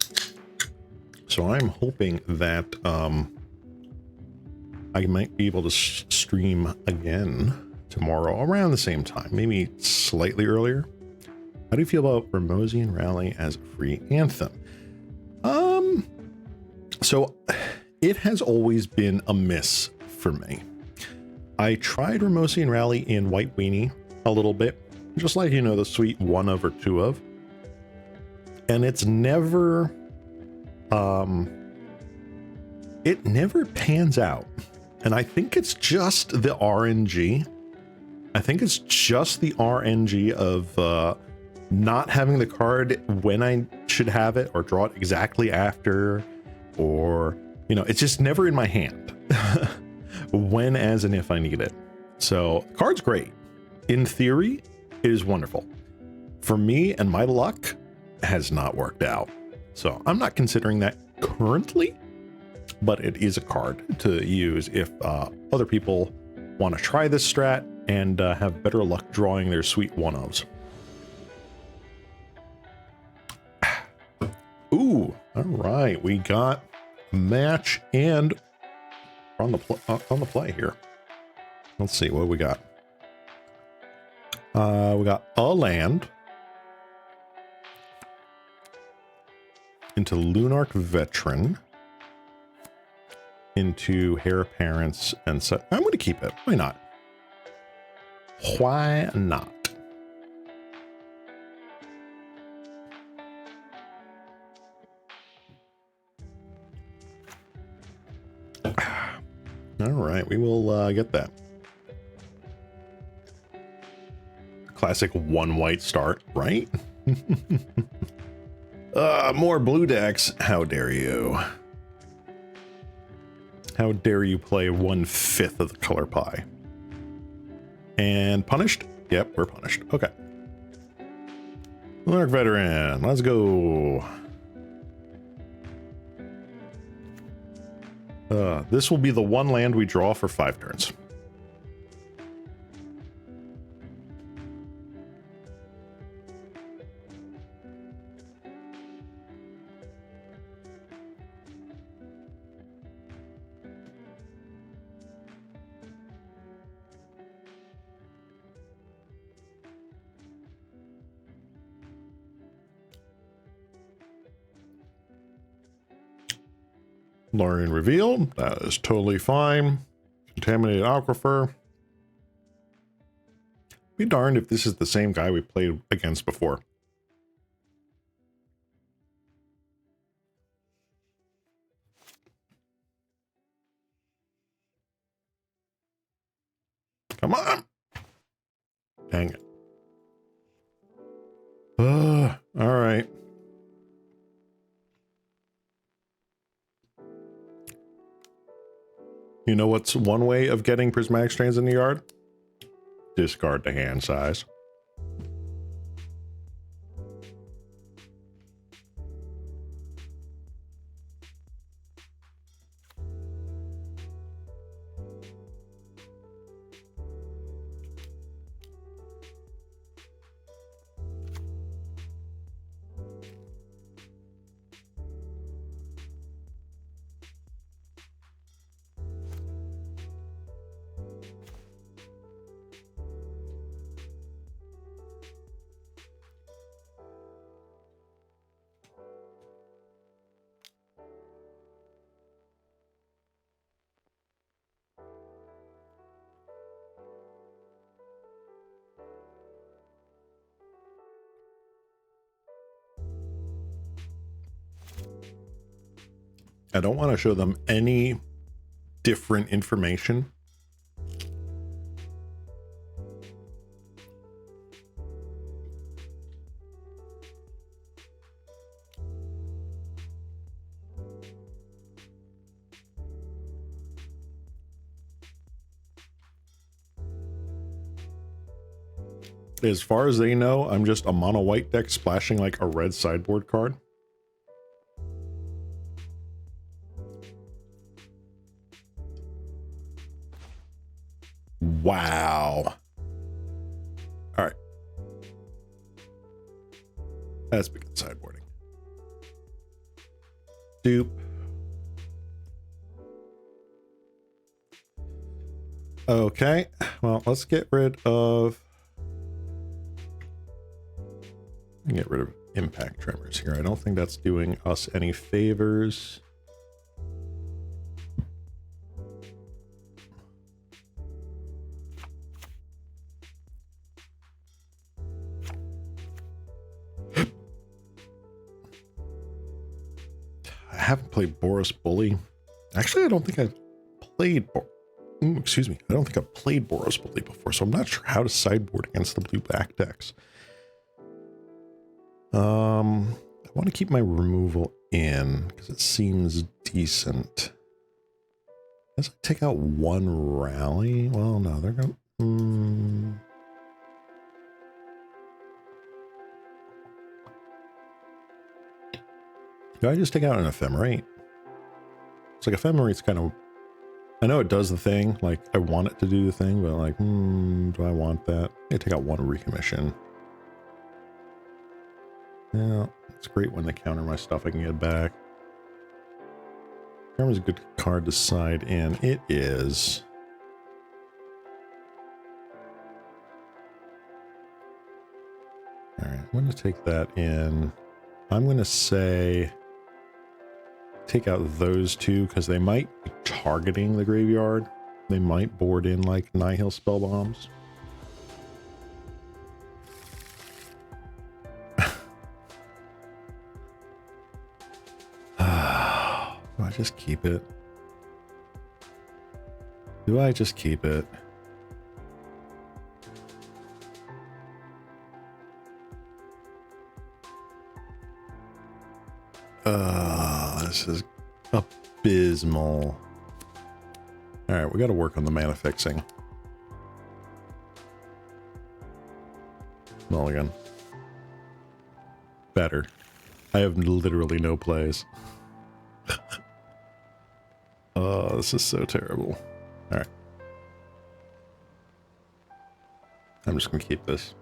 So I'm hoping that I might be able to stream again tomorrow around the same time, maybe slightly earlier. How do you feel about Remosian Rally as a free anthem? So it has always been a miss for me. I tried Remosian Rally in White Weenie a little bit, just like, you know, the sweet 1 of or 2 of, and it's never, it never pans out. And I think it's just the RNG. I think it's just the RNG of not having the card when I should have it, or draw it exactly after, or, you know, it's just never in my hand when, as, and if I need it. So the card's great. In theory, it is wonderful. For me and my luck has not worked out. So I'm not considering that currently, but it is a card to use if other people want to try this strat and have better luck drawing their sweet 1-ofs. Ooh, all right, we got a match and on the play here. Let's see what we got. We got a land into Lunarch Veteran, into Hare Parents, and set. I'm going to keep it. Why not? Why not? All right, we will get that. Classic 1 white start, right? More blue decks. How dare you? How dare you play 1/5 of the color pie? And punished? Yep, we're punished. Okay. Lunarch Veteran, let's go. This will be the 1 land we draw for 5 turns. Lorien Reveal, that is totally fine. Contaminated Aquifer. Be darned if this is the same guy we played against before. Come on. Dang it. All right. You know what's one way of getting prismatic strains in the yard? discard the hand size. I don't want to show them any different information. As far as they know, I'm just a mono white deck splashing like a red sideboard card. Wow. All right. Let's begin sideboarding. Dupe. Okay. Well, let's get rid of... Get rid of impact tremors here. I don't think that's doing us any favors. I haven't played Boros Bully. Actually, I don't think I've played... excuse me. I don't think I've played Boros Bully before, so I'm not sure how to sideboard against the blue-black decks. I want to keep my removal in because it seems decent. As I take out one rally, well, no, they're going. Do I just take out an ephemerate? It's like ephemerate's kind of. I know it does the thing, like I want it to do the thing, but like, do I want that? I take out one recommission. Yeah, it's great when they counter my stuff. I can get back. Karma's a good card to side in. It is. All right, I'm going to take that in. I'm going to say take out those two because they might be targeting the graveyard. They might board in like Nihil spell bombs. Do I just keep it? Do I just keep it? This is abysmal. All right, we got to work on the mana fixing. Mulligan. Better. I have literally no plays. Oh, this is so terrible. All right. I'm just going to keep this.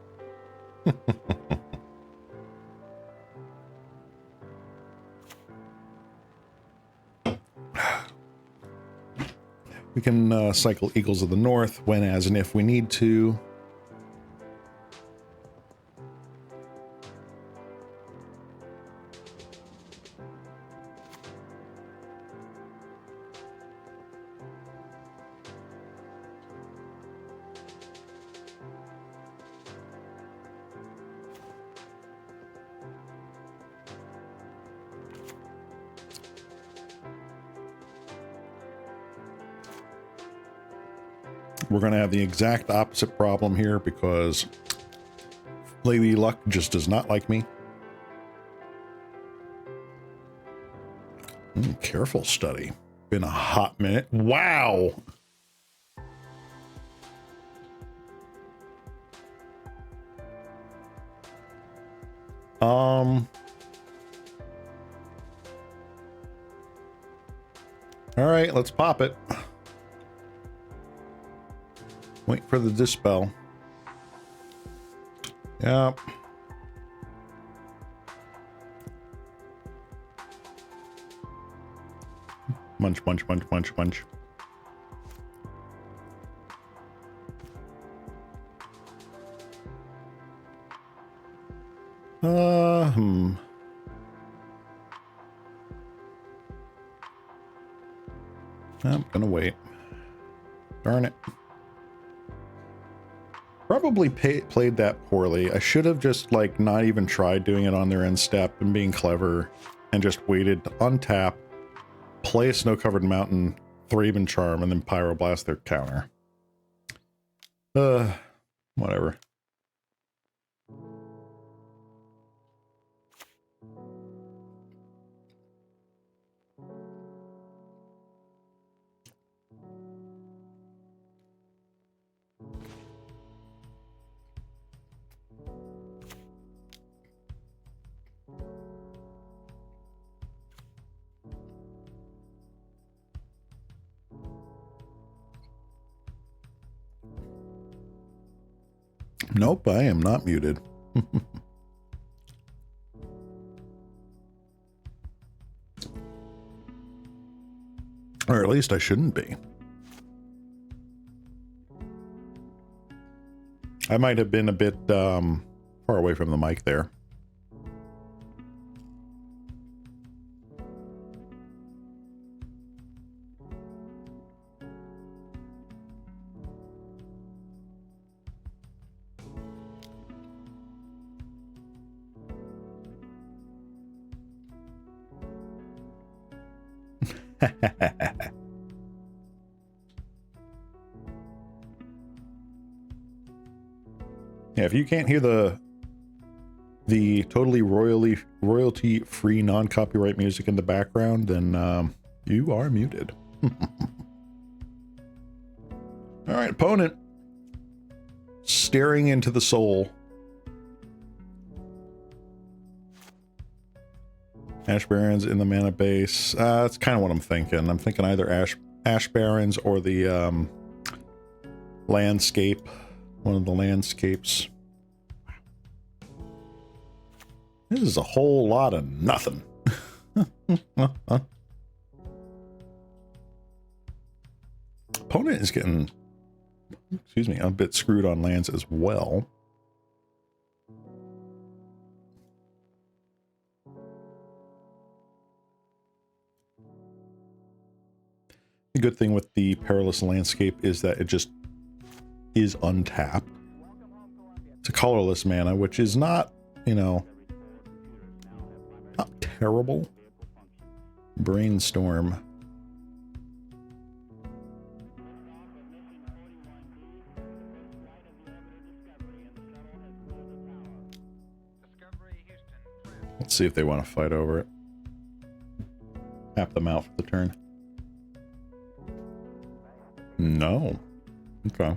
We can cycle Eagles of the North when, as, and if we need to. We're going to have the exact opposite problem here because Lady Luck just does not like me. Careful study. Been a hot minute. Wow. All right, let's pop it. Wait for the dispel. Yep. Munch, munch, munch, munch, munch. I'm gonna wait. Darn it. Probably played that poorly. I should have just, like, not even tried doing it on their end step and being clever and just waited to untap, play a snow-covered mountain, Thraben Charm, and then Pyroblast their counter. Whatever. Nope, I am not muted. Or at least I shouldn't be. I might have been a bit far away from the mic there. Yeah, if you can't hear the totally royalty-free non-copyright music in the background, then you are muted. All right, opponent. Staring into the soul. Ash Barrens in the mana base. That's kind of what I'm thinking. I'm thinking either Ash Barrens or the landscape. One of the landscapes. This is a whole lot of nothing. Opponent is getting, excuse me, a bit screwed on lands as well. The good thing with the Perilous Landscape is that it just is untapped. It's a colorless mana, which is not, you know, not terrible. Brainstorm. Let's see if they want to fight over it. Tap them out for the turn. No. Okay.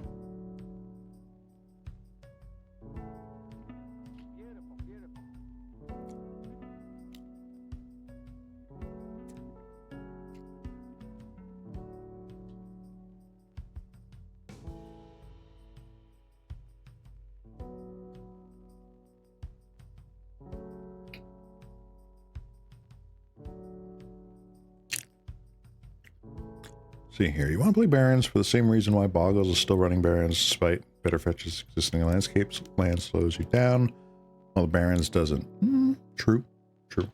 See here, you want to play Barrens for the same reason why Boggles is still running Barrens despite better fetches existing landscapes. Land slows you down, while the Barrens doesn't. True. True.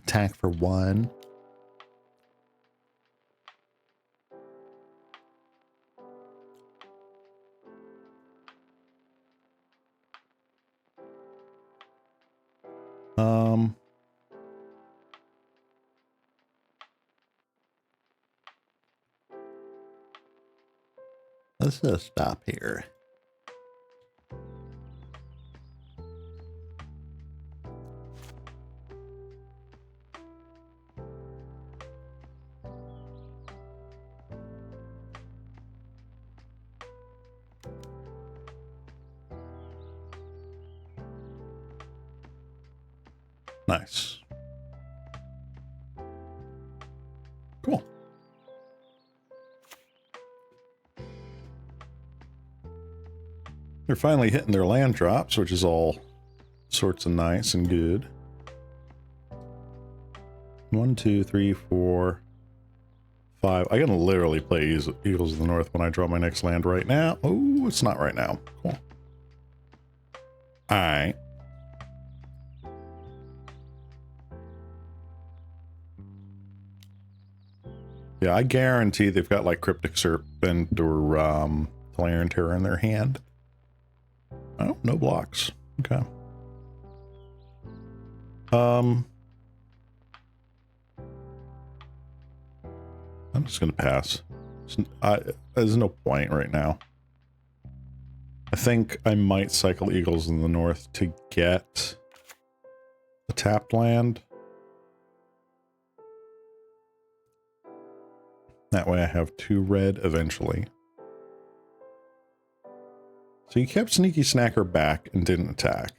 Attack for 1. Let's just stop here. Nice. Cool. They're finally hitting their land drops, which is all sorts of nice and good. 1, 2, 3, 4, 5. I can literally play Eagles of the North when I draw my next land right now. Oh, it's not right now. Cool. All right. Yeah, I guarantee they've got like Cryptic Serpent or Iron Terror in their hand. Oh, no blocks. Okay. I'm just gonna pass. There's no point right now. I think I might cycle Eagles in the North to get a tapped land. That way I have 2 red eventually. So you kept Sneaky Snacker back and didn't attack,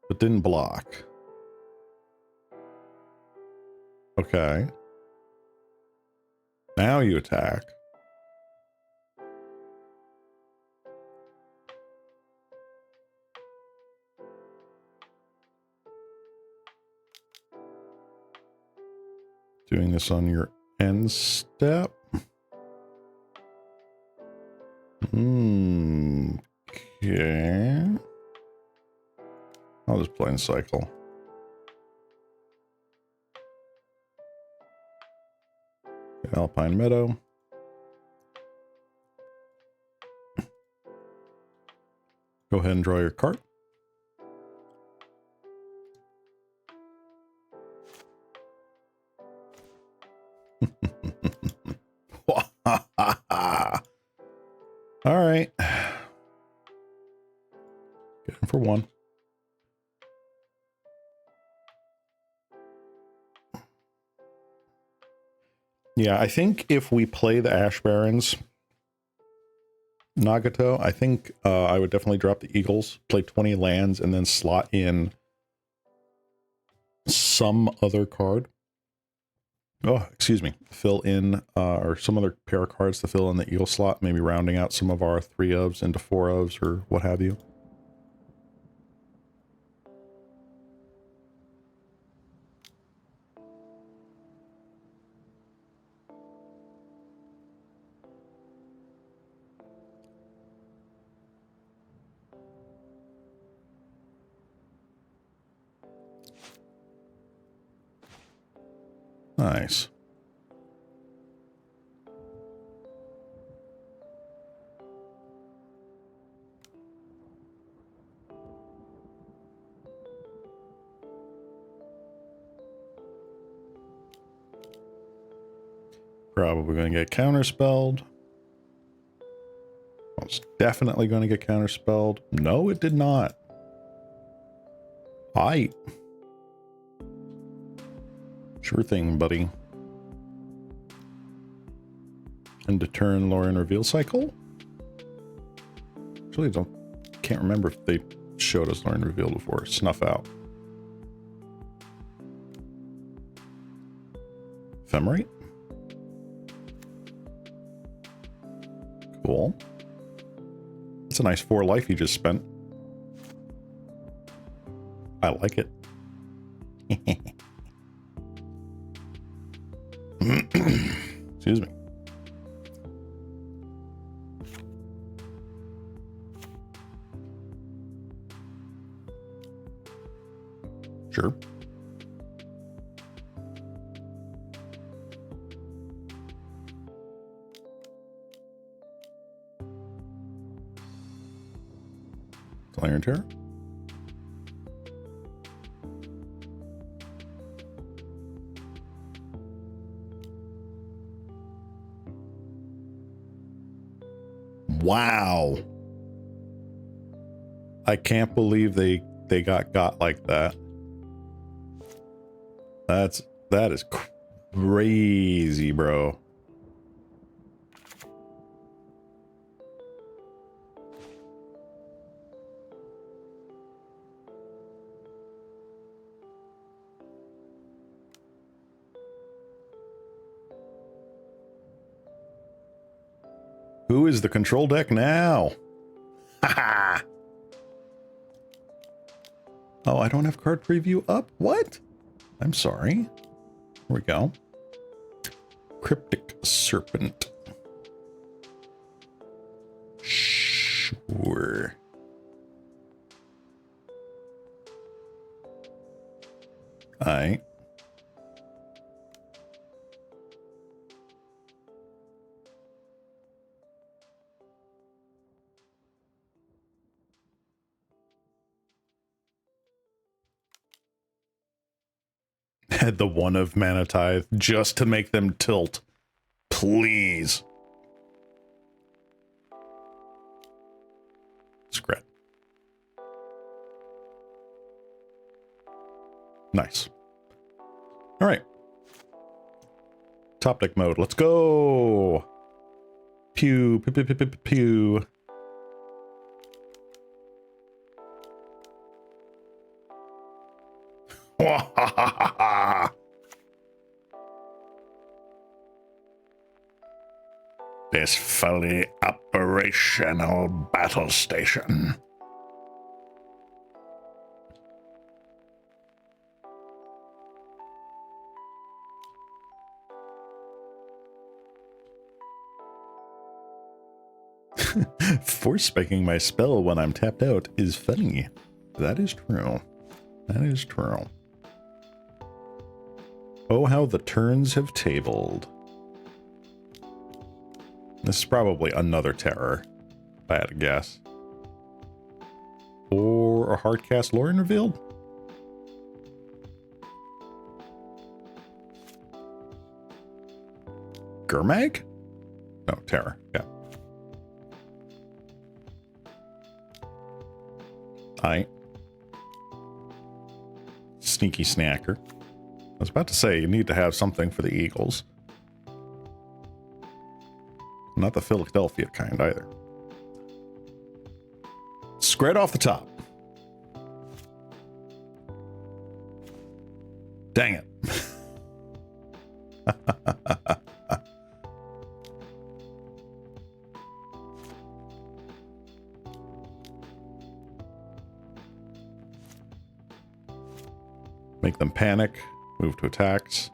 but didn't block. Okay. Now you attack. Doing this on your end step. Okay. I'll just play and cycle. Alpine Meadow. Go ahead and draw your card. All right. Get him for 1. Yeah, I think if we play the Ash Barons Nagato, I think I would definitely drop the Eagles, play 20 lands, and then slot in some other card. Oh, excuse me. Fill in, or some other pair of cards to fill in the Eagle slot, maybe rounding out some of our 3 ofs into 4 ofs or what have you. Nice. Probably going to get counterspelled. Well, it's definitely going to get counterspelled. No, it did not. Aight. Sure thing, buddy. And to turn Lorien Reveal Cycle? Actually, can't remember if they showed us Lorien Reveal before. Snuff out. Ephemerate. Cool. That's a nice 4 life you just spent. I like it. Excuse me. Sure. Iron Terror. Wow. I can't believe they got like that. That is crazy, bro. Who is the control deck now? Haha. Oh, I don't have card preview up? What? I'm sorry. Here we go. Cryptic Serpent. Sure. Alright. Had the one of Mana Tithe just to make them tilt. Please. Scrap. Nice. All right. Top deck mode. Let's go. Pew, pew, pew, pew, pew, pew. This fully operational battle station. Force spiking my spell when I'm tapped out is funny. That is true. That is true. Oh, how the turns have tabled. This is probably another terror, if I had to guess. Or a hardcast Lorien revealed? Gurmag? No, terror, yeah. Aight. Sneaky snacker. I was about to say, you need to have something for the Eagles. Not the Philadelphia kind either. Spread off the top. Dang it. Make them panic. Move to attacks.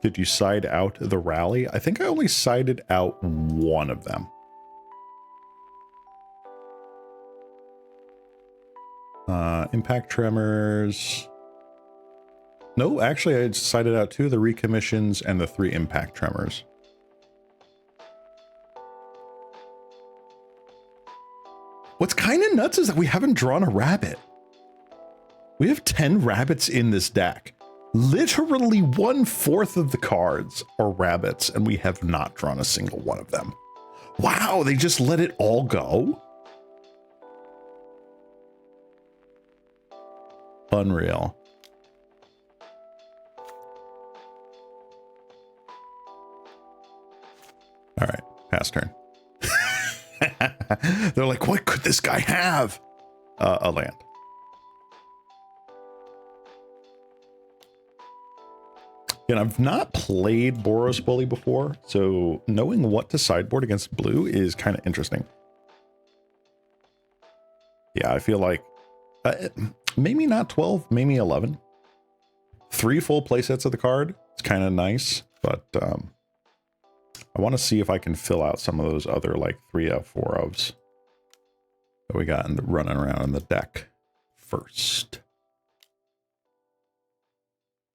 Did you side out the rally? I think I only sided out one of them. Impact Tremors. No, actually I sided out 2 of the recommissions and the 3 Impact Tremors. What's kind of nuts is that we haven't drawn a rabbit. We have 10 rabbits in this deck. Literally 1/4 of the cards are rabbits, and we have not drawn a single one of them. Wow, they just let it all go? Unreal. All right, pass turn. They're like, what could this guy have? A land. And I've not played Boros Bully before, so knowing what to sideboard against blue is kind of interesting. Yeah, I feel like maybe not 12, maybe 11. 3 full playsets of the card. It's kind of nice, but I want to see if I can fill out some of those other like 3 of 4 ofs that we got in the running around in the deck first.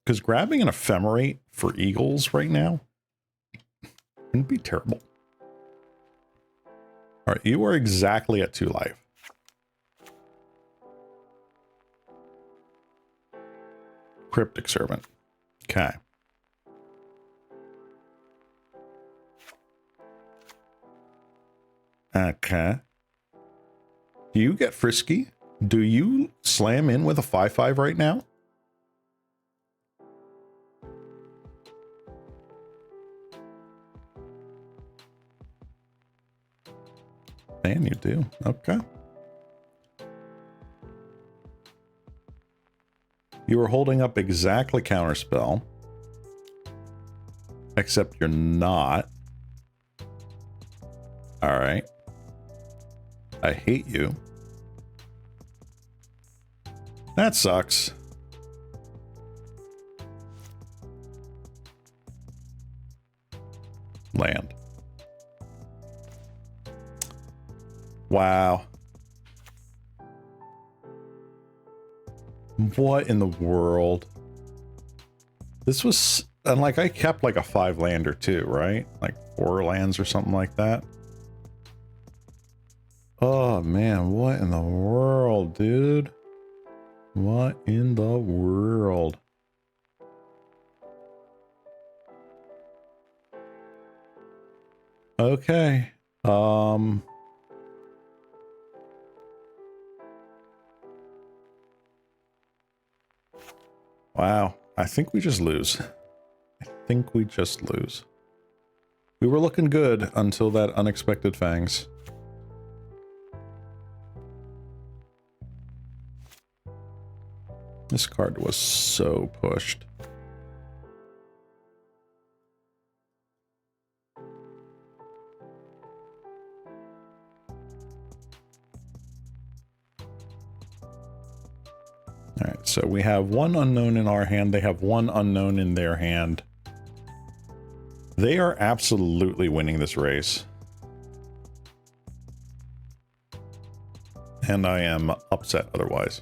Because grabbing an Ephemerate for Eagles right now, Wouldn't be terrible. All right, you are exactly at 2 life. Cryptic Servant. Okay. Okay. Do you get frisky? Do you slam in with a 5/5 right now? Man, you do. Okay. You were holding up exactly counterspell. Except you're not. All right. I hate you. That sucks. Land. Wow. What in the world? This was, and like I kept like a 5 lander too, right? Like 4 lands or something like that. Oh man, what in the world, dude? What in the world? Okay. Wow. I think we just lose. I think we just lose. We were looking good until that unexpected fangs. This card was so pushed. All right, so we have 1 unknown in our hand. They have 1 unknown in their hand. They are absolutely winning this race. And I am upset otherwise.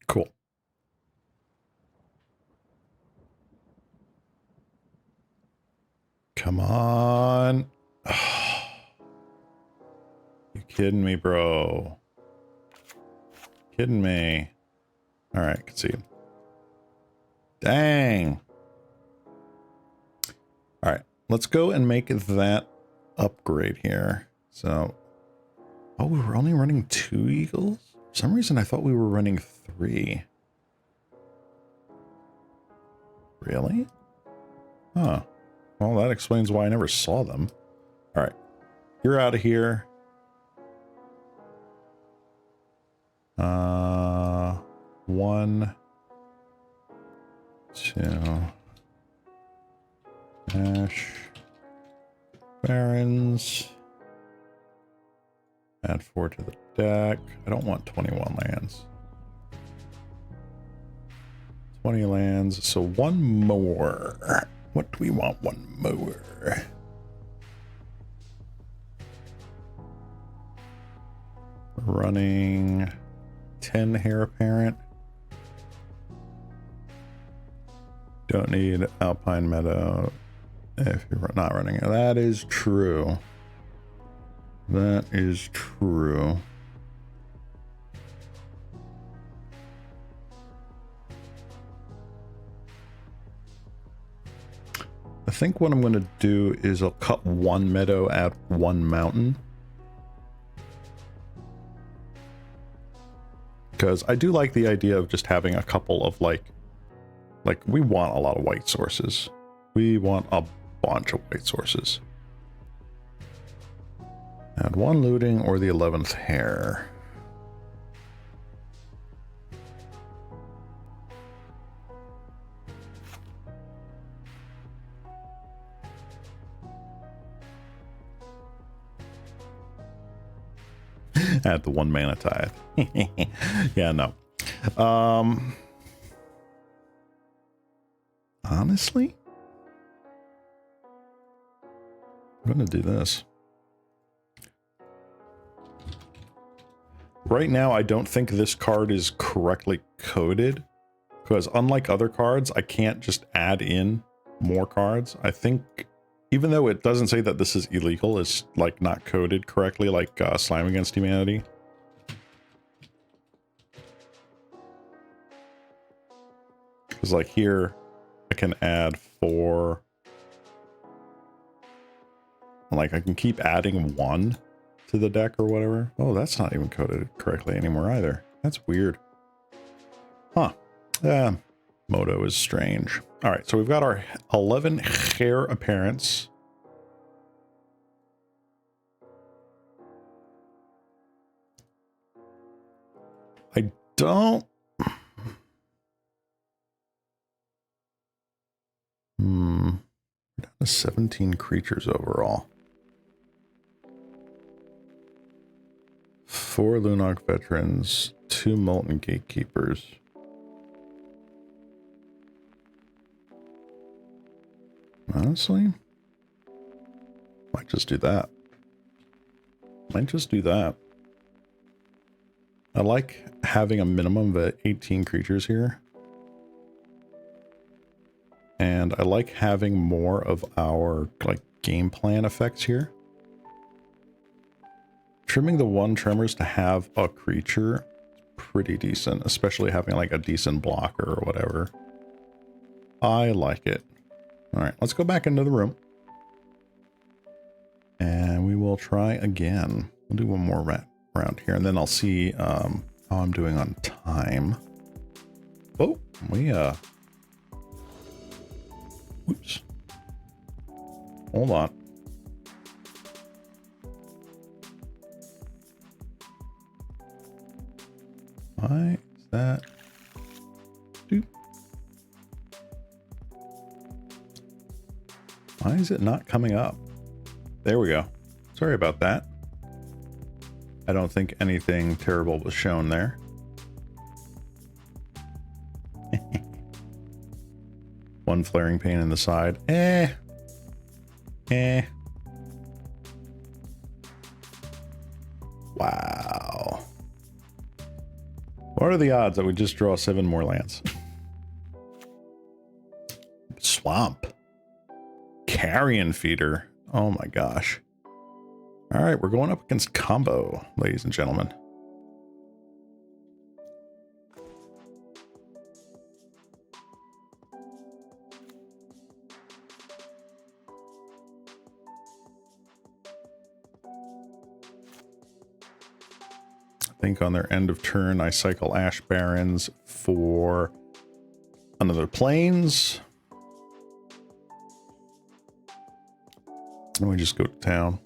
Cool. Come on. You kidding me, bro? Kidding me. All right, concede. Dang. All right, let's go and make that upgrade here. So, oh, we were only running 2 eagles? For some reason, I thought we were running 3. Really? Huh. Well, that explains why I never saw them. All right, you're out of here. 1, 2. Ash. Barons. Add 4 to the deck. I don't want 21 lands. 20 lands, so 1 more. What do we want? 1 more. Running 10 Hare Apparent. Don't need Alpine Meadow if you're not running it. That is true. That is true. I think what I'm going to do is I'll cut 1 meadow, add 1 mountain. Because I do like the idea of just having a couple of like we want a lot of white sources. We want a bunch of white sources. Add 1 looting or the 11th Hare. At the 1 mana tithe. Yeah, no. Honestly, I'm going to do this. Right now, I don't think this card is correctly coded, because unlike other cards, I can't just add in more cards. I think, even though it doesn't say that this is illegal, it's like not coded correctly, like Slime Against Humanity. Because like here, I can add 4. Like I can keep adding 1 to the deck or whatever. Oh, that's not even coded correctly anymore either. That's weird. Huh. Moto is strange. All right, so we've got our 11 Hare appearance. I don't... We're down to 17 creatures overall. 4 Lunok veterans, 2 Molten Gatekeepers. Honestly, might just do that. Might just do that. I like having a minimum of 18 creatures here. And I like having more of our like game plan effects here. Trimming the 1 tremors to have a creature is pretty decent, especially having like a decent blocker or whatever. I like it. All right, let's go back into the room. And we will try again. We'll do one more round here, and then I'll see how I'm doing on time. Oh, oops. Hold on. Why is that? Why is it not coming up? There we go. Sorry about that. I don't think anything terrible was shown there. One flaring pain in the side. Wow. What are the odds that we just draw 7 more lands? Swamp. Carrion Feeder. Oh my gosh. All right, we're going up against combo, ladies and gentlemen. I think on their end of turn, I cycle Ash Barrens for another Plains. And we just go to town.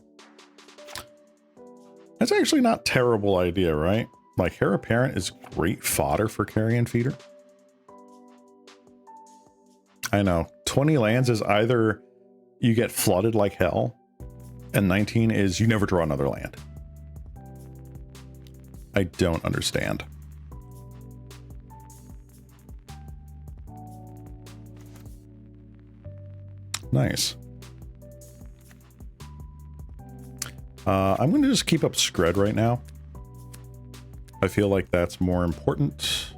That's actually not a terrible idea, right? Like, Hare Apparent is great fodder for Carrion Feeder. I know. 20 lands is either you get flooded like hell, and 19 is you never draw another land. I don't understand. Nice. I'm going to just keep up Scred right now. I feel like that's more important.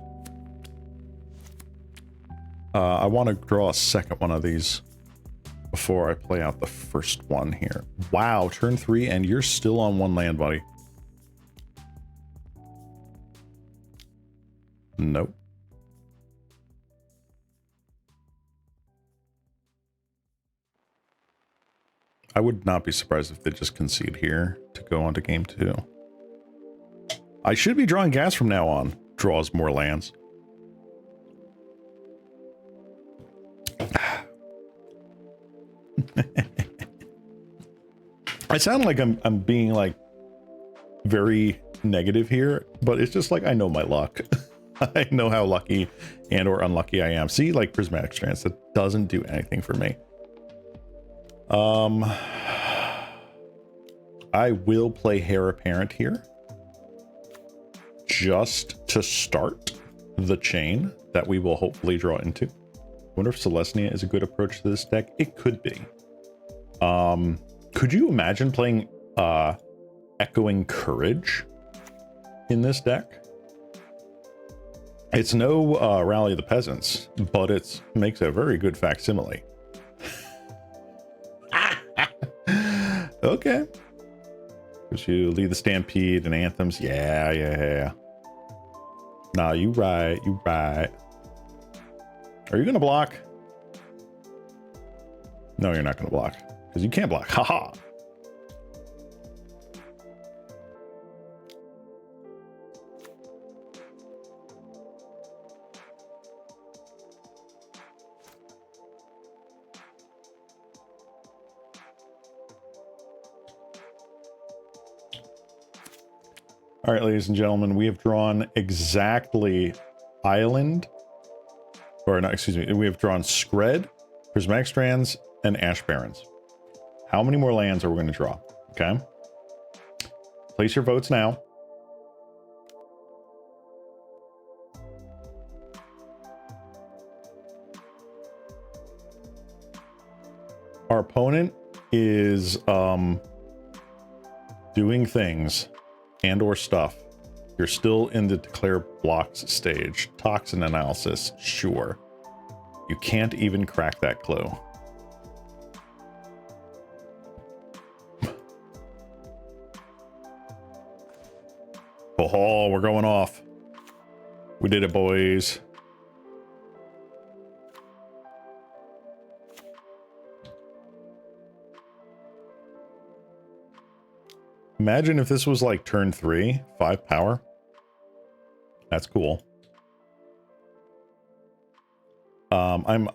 I want to draw a second one of these before I play out the first one here. Wow, turn 3 and you're still on 1 land, buddy. Nope. I would not be surprised if they just concede here to go on to game 2. I should be drawing gas from now on. Draws more lands. I sound like I'm being like very negative here, but it's just like I know my luck. I know how lucky and or unlucky I am. See, like Prismatic Strands, that doesn't do anything for me. I will play Hare Apparent here. just to start the chain that we will hopefully draw into. I wonder if Celestia is a good approach to this deck. It could be. Could you imagine playing Echoing Courage in this deck? It's no Rally of the Peasants, but it makes a very good facsimile. Okay. Because you lead the Stampede and Anthems. Yeah. Nah, you right. Are you gonna block? No, you're not gonna block. Because you can't block. Haha. All right, ladies and gentlemen, we have drawn exactly Island, or not, excuse me, we have drawn Skred, Prismatic Strands, and Ash Barrens. How many more lands are we going to draw? Okay. Place your votes now. Our opponent is doing things and or stuff. You're still in the declare blocks stage. Toxin analysis, sure. You can't even crack that clue. Oh, we're going off. We did it, boys. Imagine if this was like turn 3, 5 power. That's cool. I'm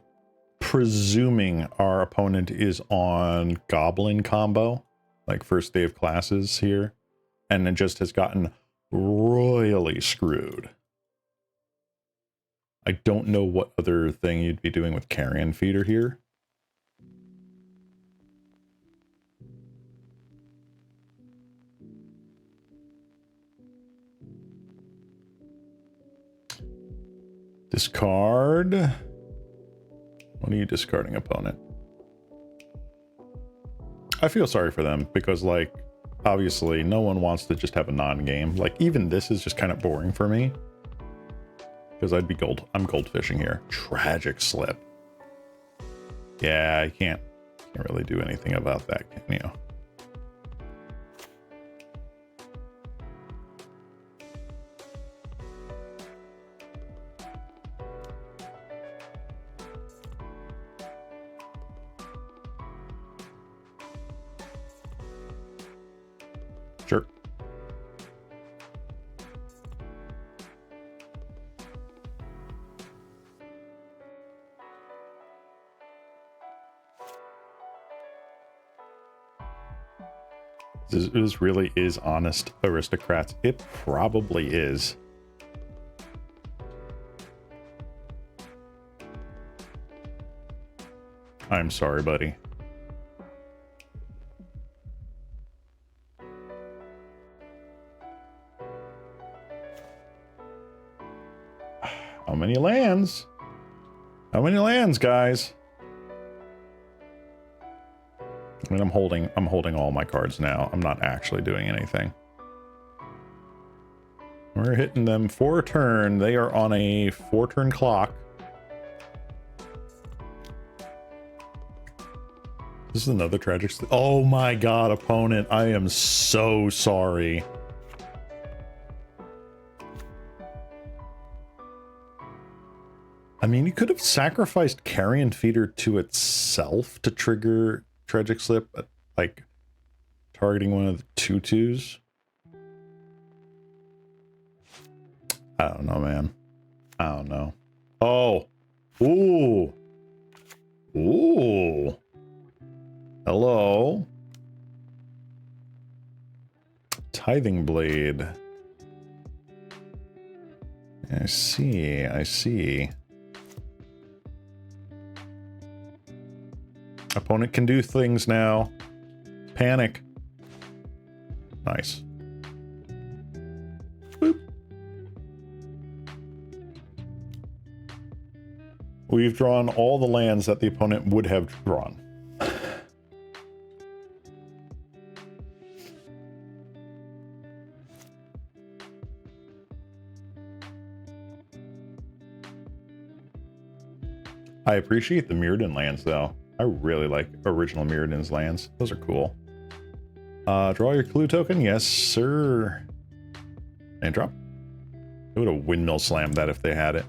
presuming our opponent is on Goblin combo, like first day of classes here, and it just has gotten royally screwed. I don't know what other thing you'd be doing with Carrion Feeder here. Discard. What are you discarding, opponent? I feel sorry for them because, like, obviously no one wants to just have a non-game. Like, even this is just kind of boring for me because I'm goldfishing here. Tragic Slip. Yeah, I can't really do anything about that, can you? Sure. This really is honest aristocrats. It probably is. I'm sorry, buddy. How many lands? How many lands, guys? I mean, I'm holding all my cards now. I'm not actually doing anything. We're hitting them for a turn. They are on a 4-turn clock. This is another tragic. Oh my god, opponent. I am so sorry. I mean, you could have sacrificed Carrion Feeder to itself to trigger Tragic Slip, like targeting one of the 2/2s. I don't know, man. I don't know. Oh. Ooh. Ooh. Hello. Tithing Blade. I see. I see. Opponent can do things now. Panic. Nice. Boop. We've drawn all the lands that the opponent would have drawn. I appreciate the Mirrodin lands, though. I really like original Mirrodin's lands. Those are cool. Draw your clue token? Yes, sir. And drop. It would have windmill slammed that if they had it.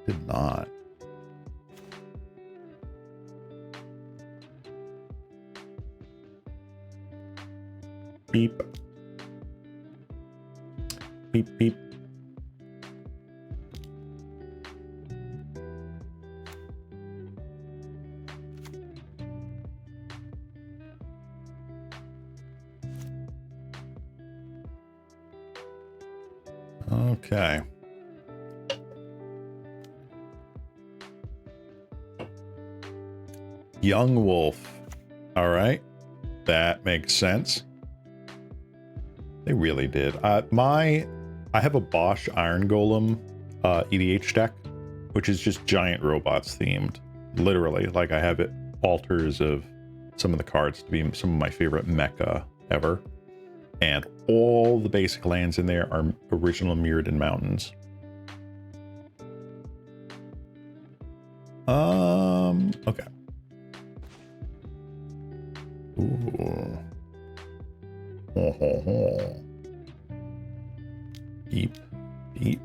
Did not. Beep. Beep, beep. Okay. Young Wolf. All right. That makes sense. They really did. I have a Bosch Iron Golem EDH deck, which is just giant robots themed. Literally, like I have it alters of some of the cards to be some of my favorite mecha ever. And all the basic lands in there are original Mirrodin Mountains. Okay. Ooh. Ho, ho, ho. Beep, beep.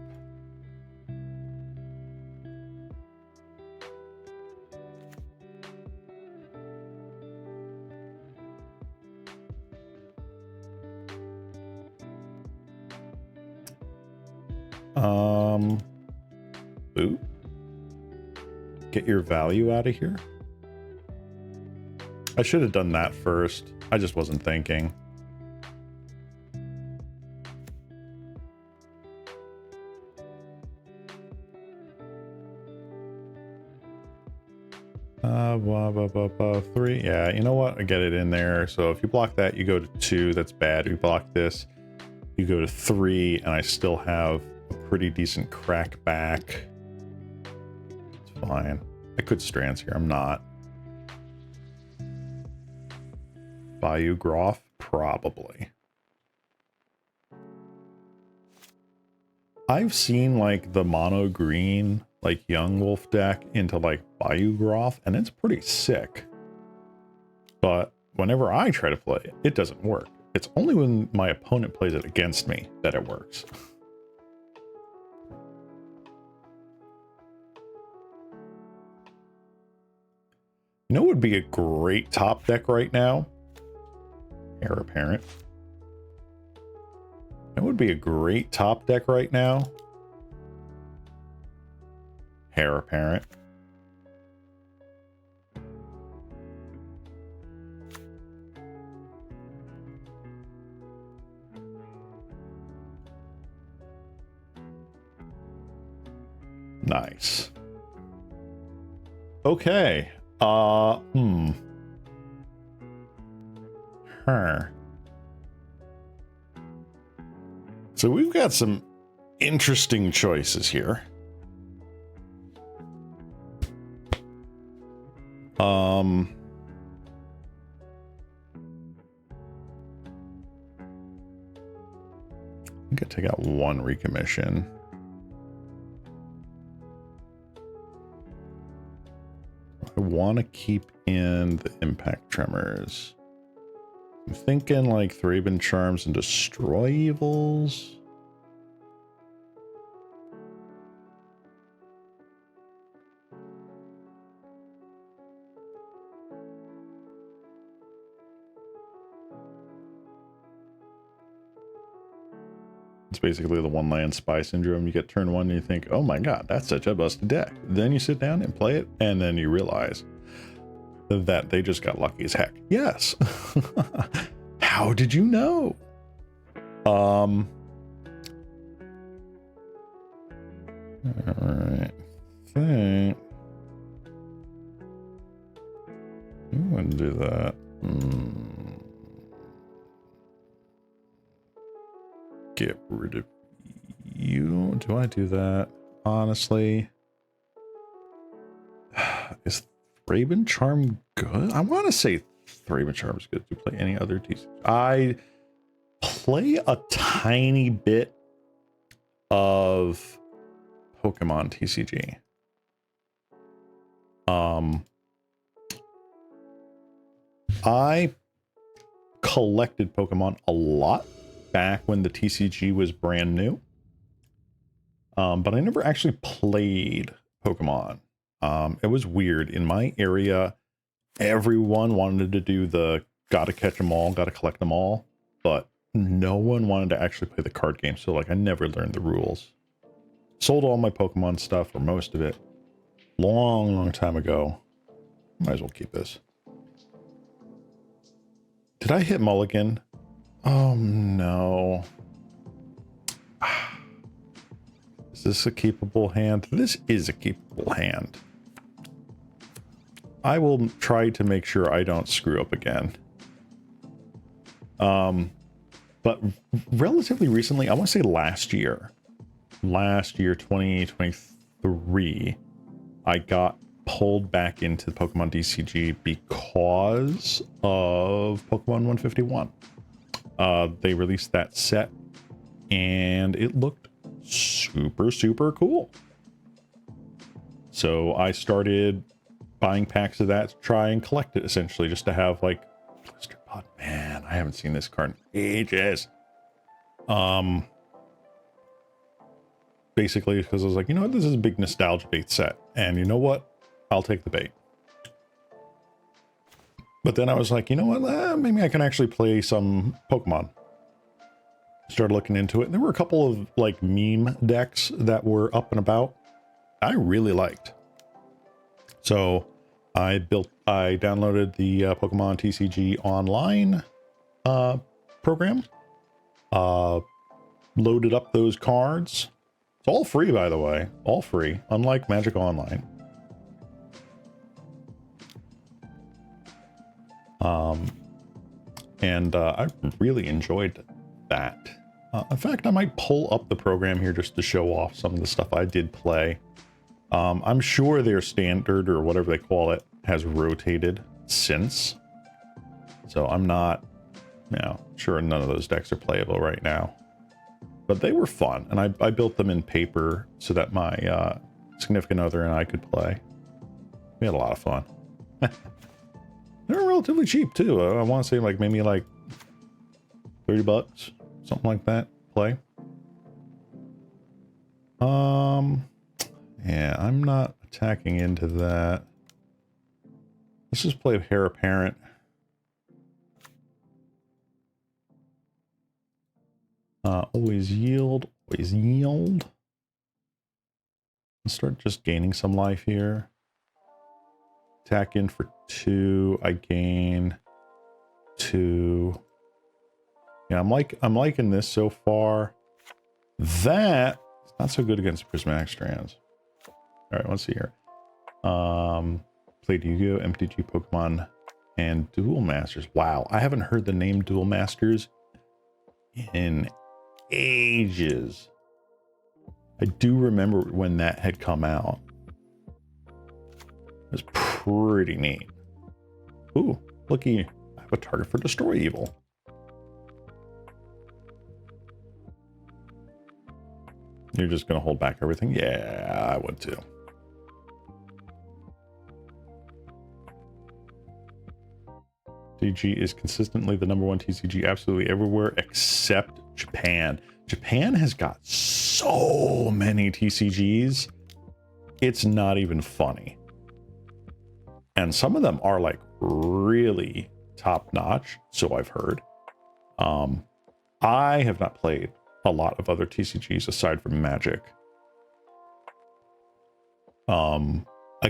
Boot. Get your value out of here. I should have done that first. I just wasn't thinking. Three. Yeah, you know what? I get it in there. So if you block that, you go to 2. That's bad. If you block this, you go to 3, and I still have a pretty decent crack back. It's fine. I could Strands here. I'm not. Bayou Groff? Probably. I've seen like the mono green, like Young Wolf deck into like Bayou Groff, and it's pretty sick. But whenever I try to play it, it doesn't work. It's only when my opponent plays it against me that it works. You know what would be a great top deck right now? Heir Apparent. That would be a great top deck right now. Heir Apparent. Nice. Okay. So we've got some interesting choices here. I think I take out 1 recommission. I want to keep in the impact tremors. I'm thinking like Thraben Charms and Destroy Evils. It's basically the 1-land spy syndrome. You get turn 1 and you think, oh my god, that's such a busted deck. Then you sit down and play it, and then you realize that they just got lucky as heck. Yes. How did you know? All right. Think you wouldn't do that. Get rid of you. Do I do that? Honestly, Raven Charm good? I want to say Raven Charm is good. Do you play any other TCG? I play a tiny bit of Pokemon TCG. I collected Pokemon a lot back when the TCG was brand new. But I never actually played Pokemon. It was weird. In my area, everyone wanted to do the gotta catch them all, gotta collect them all, but no one wanted to actually play the card game. So like I never learned the rules. Sold all my Pokemon stuff, or most of it, long time ago. Might as well keep this. Did I hit mulligan? Oh no. Is this a keepable hand? This is a keepable hand. I will try to make sure I don't screw up again. But relatively recently, I want to say last year, 2023, I got pulled back into the Pokemon DCG because of Pokemon 151. They released that set and it looked super cool. So I started buying packs of that to try and collect it, essentially, just to have like blister pod. Man, I haven't seen this card in ages. Basically because I was like, you know what, this is a big nostalgia bait set, and you know what, I'll take the bait. But then I was like, you know what, maybe I can actually play some Pokemon. Started looking into it, and there were a couple of like meme decks that were up and about I really liked. So I downloaded the Pokemon TCG online program, loaded up those cards. It's all free, by the way, all free, unlike Magic Online. I really enjoyed that. In fact, I might pull up the program here just to show off some of the stuff I did play. I'm sure their standard, or whatever they call it, has rotated since. So I'm not, sure none of those decks are playable right now. But they were fun, and I built them in paper so that my significant other and I could play. We had a lot of fun. They were relatively cheap too. I want to say like maybe like $30, something like that. Play. Yeah, I'm not attacking into that. Let's just play Hare Apparent. Always yield, always yield. Let's start just gaining some life here. Attack in for 2. I gain 2. Yeah, I'm liking this so far. That is not so good against Prismatic Strands. All right, let's see here. Played Yu-Gi-Oh, MTG, Pokemon, and Duel Masters. Wow, I haven't heard the name Duel Masters in ages. I do remember when that had come out. It was pretty neat. Ooh, looky, I have a target for Destroy Evil. You're just gonna hold back everything? Yeah, I would too. TCG is consistently the #1 TCG absolutely everywhere except Japan. Japan has got so many TCGs, it's not even funny. And some of them are like really top notch, so I've heard. I have not played a lot of other TCGs aside from Magic. I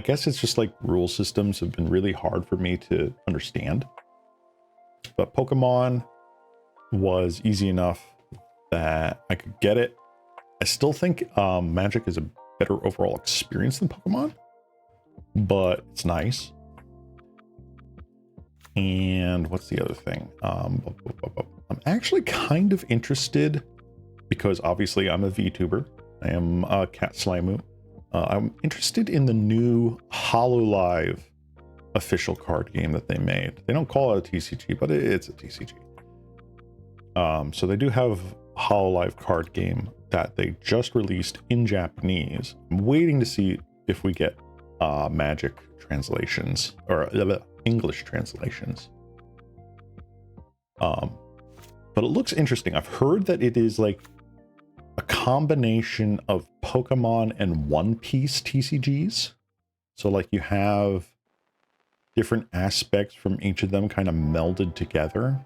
guess it's just like rule systems have been really hard for me to understand. But Pokemon was easy enough that I could get it. I still think Magic is a better overall experience than Pokemon, but it's nice. And what's the other thing? I'm actually kind of interested, because obviously I'm a VTuber. I am Cat Slimu. I'm interested in the new HoloLive official card game that they made. They don't call it a TCG, but it's a TCG. So they do have Hololive card game that they just released in Japanese. I'm waiting to see if we get Magic translations or English translations. But it looks interesting. I've heard that it is like a combination of Pokemon and One Piece TCGs. So like you have different aspects from each of them kind of melded together.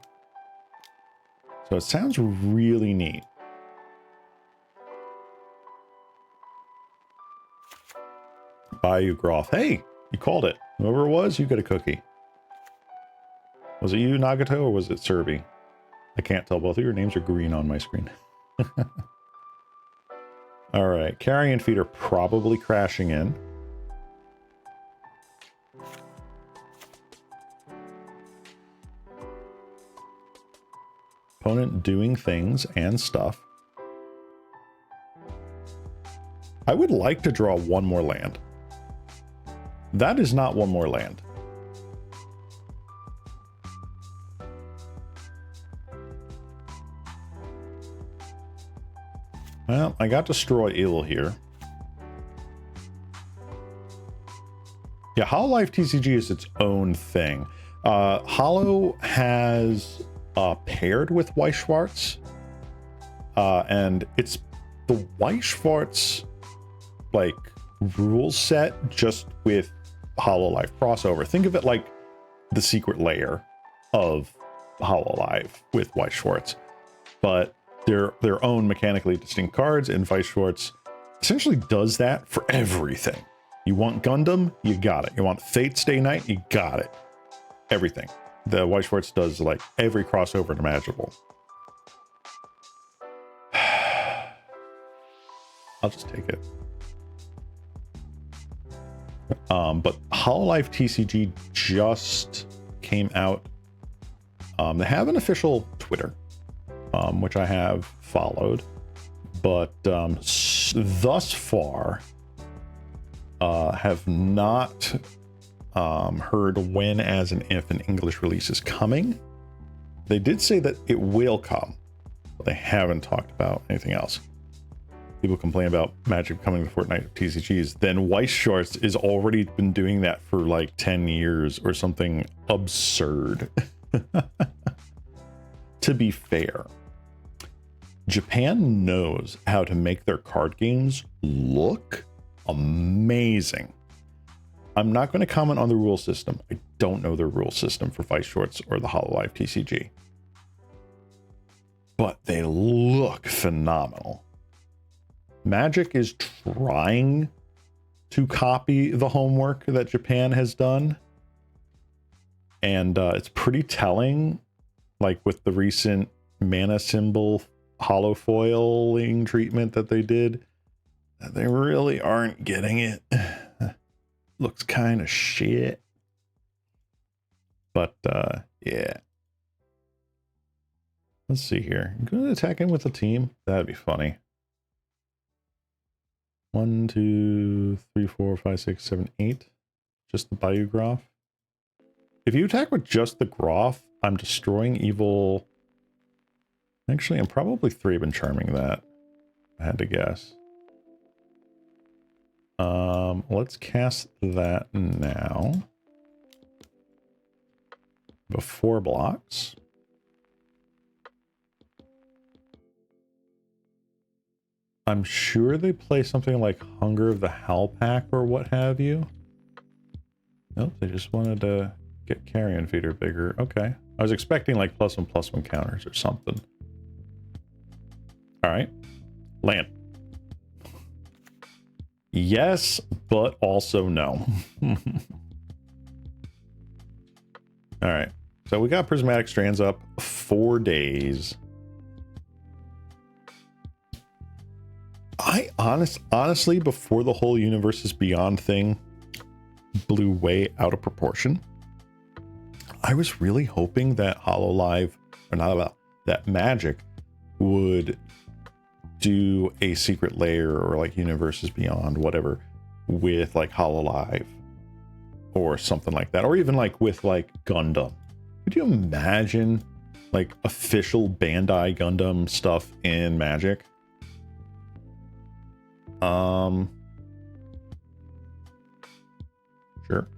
So it sounds really neat. Bayou Groth. Hey, you called it. Whoever it was, you get a cookie. Was it you, Nagato, or was it Serby? I can't tell. Both of your names are green on my screen. All right. Carrion feet are probably crashing in. Opponent doing things and stuff. I would like to draw one more land. That is not one more land. Well, I got Destroy Ill here. Yeah, Hololive TCG is its own thing. Holo has paired with Weiss Schwarz, and it's the Weiss Schwarz like rule set just with Hololive crossover. Think of it like the secret layer of Hololive with Weiss Schwarz, but they're their own mechanically distinct cards, and Weiss Schwarz essentially does that for everything. You want Gundam, you got it. You want Fate Stay Night, you got it. Everything. The Weiss Schwarz does like every crossover imaginable. I'll just take it. But Hololive TCG just came out. They have an official Twitter, which I have followed, but thus far have not heard when, as, and if an English release is coming. They did say that it will come, but they haven't talked about anything else. People complain about Magic coming to Fortnite TCGs. Then Weiss Schwarz has already been doing that for like 10 years or something absurd. To be fair, Japan knows how to make their card games look amazing. I'm not going to comment on the rule system. I don't know the rule system for Weiss Schwarz or the Hololive TCG, but they look phenomenal. Magic is trying to copy the homework that Japan has done, and it's pretty telling, like with the recent mana symbol holofoiling treatment that they did. They really aren't getting it. Looks kind of shit. But yeah. Let's see here. I'm going to attack him with a team. That'd be funny. 1, 2, 3, 4, 5, 6, 7, 8. Just the Bayou Groth. If you attack with just the Groth, I'm destroying evil. Actually, I'm probably 3-been charming that. I had to guess. Let's cast that now. Before blocks. I'm sure they play something like Hunger of the Howl Pack or what have you. Nope, they just wanted to get Carrion Feeder bigger. Okay. I was expecting like +1/+1 counters or something. All right. Land. Yes, but also no. All right. So we got Prismatic Strands up 4 days. I honestly, before the whole Universes Beyond thing blew way out of proportion, I was really hoping that Hololive, or not about that Magic, would do a secret layer or like Universes Beyond, whatever, with like Hololive. or something like that. Or even like with like Gundam. Could you imagine like official Bandai Gundam stuff in Magic? Sure.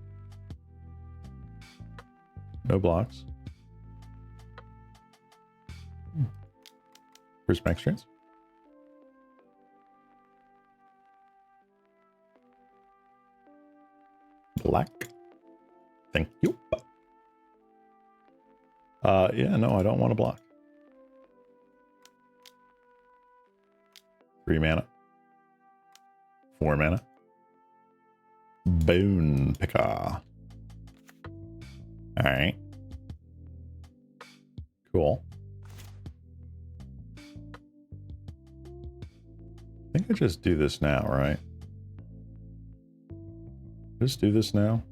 No blocks. Where's Max Trans? Black. Thank you. Yeah, no, I don't want to block. 3 mana. 4 mana. Bone Picker. Alright. Cool. I think I just do this now, right? Just do this now.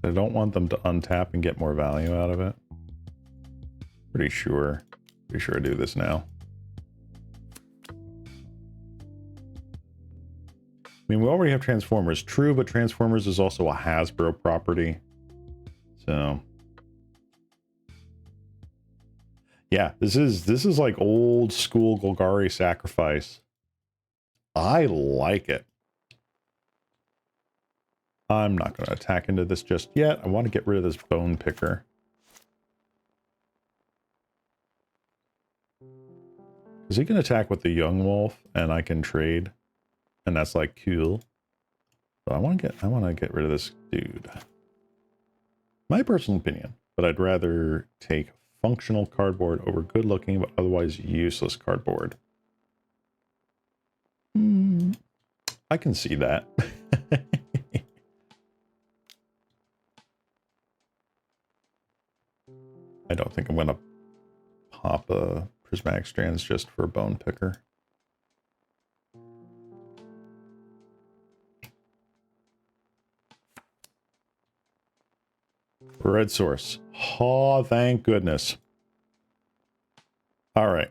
I don't want them to untap and get more value out of it. Pretty sure I do this now. I mean, we already have Transformers, true, but Transformers is also a Hasbro property. So yeah, this is like old school Golgari Sacrifice. I like it. I'm not going to attack into this just yet. I want to get rid of this Bone Picker. Because he can attack with the Young Wolf, and I can trade, and that's like cool. But I want to get rid of this dude. My personal opinion, but I'd rather take functional cardboard over good looking but otherwise useless cardboard. I can see that. I don't think I'm going to pop a Prismatic Strands just for a Bone Picker. Red Source. Oh, thank goodness. All right.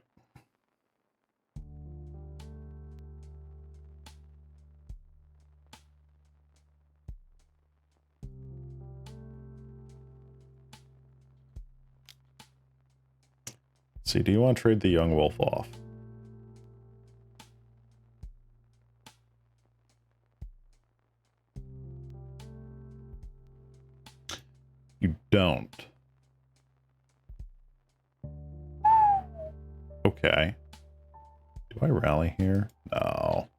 Let's see, do you want to trade the Young Wolf off? You don't. Okay. Do I rally here? No.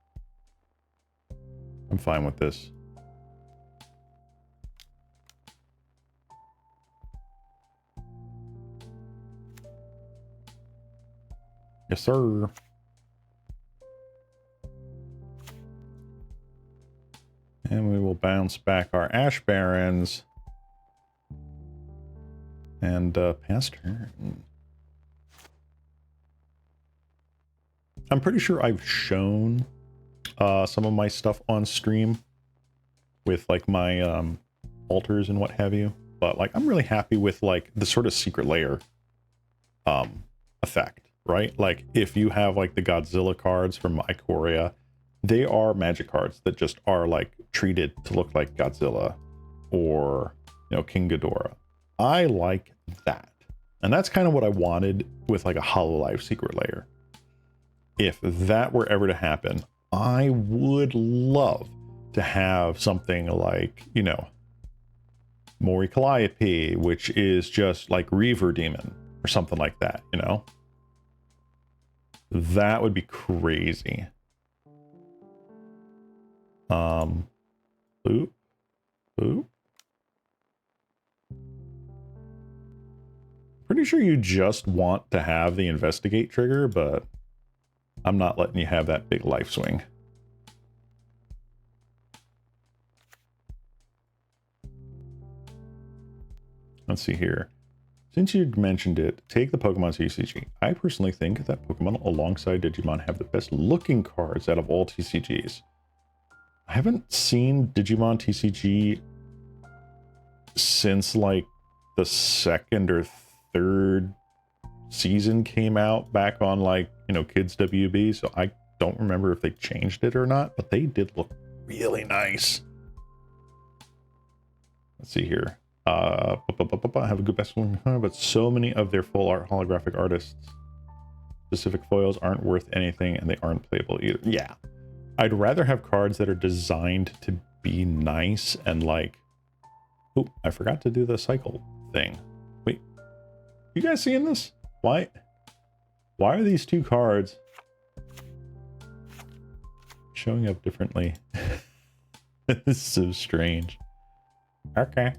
I'm fine with this. Yes, sir. And we will bounce back our Ash Barons. And pass turn. I'm pretty sure I've shown some of my stuff on stream with like my altars and what have you. But like I'm really happy with like the sort of secret layer effect. Right? Like, if you have, like, the Godzilla cards from Ikoria, they are Magic cards that just are, like, treated to look like Godzilla or, you know, King Ghidorah. I like that. And that's kind of what I wanted with, like, a Hololive secret layer. If that were ever to happen, I would love to have something like, you know, Mori Calliope, which is just, like, Reaver Demon or something like that, you know? That would be crazy. Boop. Boop. Pretty sure you just want to have the investigate trigger, but I'm not letting you have that big life swing. Let's see here. Since you mentioned it, take the Pokemon TCG. I personally think that Pokemon alongside Digimon have the best looking cards out of all TCGs. I haven't seen Digimon TCG since like the second or third season came out back on like, you know, Kids WB. So I don't remember if they changed it or not, but they did look really nice. Let's see here. Have a good best one, but so many of their full art holographic artists specific foils aren't worth anything and they aren't playable either. Yeah, I'd rather have cards that are designed to be nice and like, oh, I forgot to do the cycle thing. Wait, you guys seeing this? Why are these two cards showing up differently? This is so strange. Okay.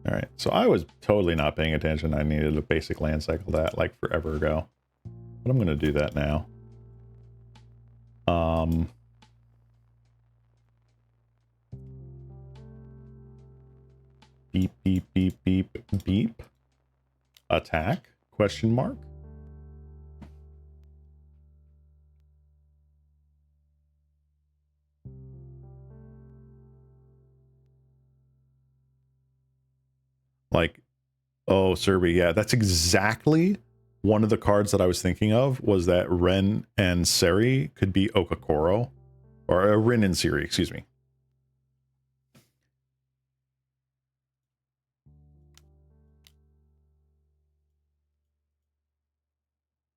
All right, so I was totally not paying attention. I needed a basic land cycle that like forever ago, but I'm gonna do that now. Beep, beep, beep, beep, beep. Attack, question mark. Like, oh, Serby, yeah, that's exactly one of the cards that I was thinking of, was that Ren and Seri could be Okakoro, or Rin and Seri, excuse me.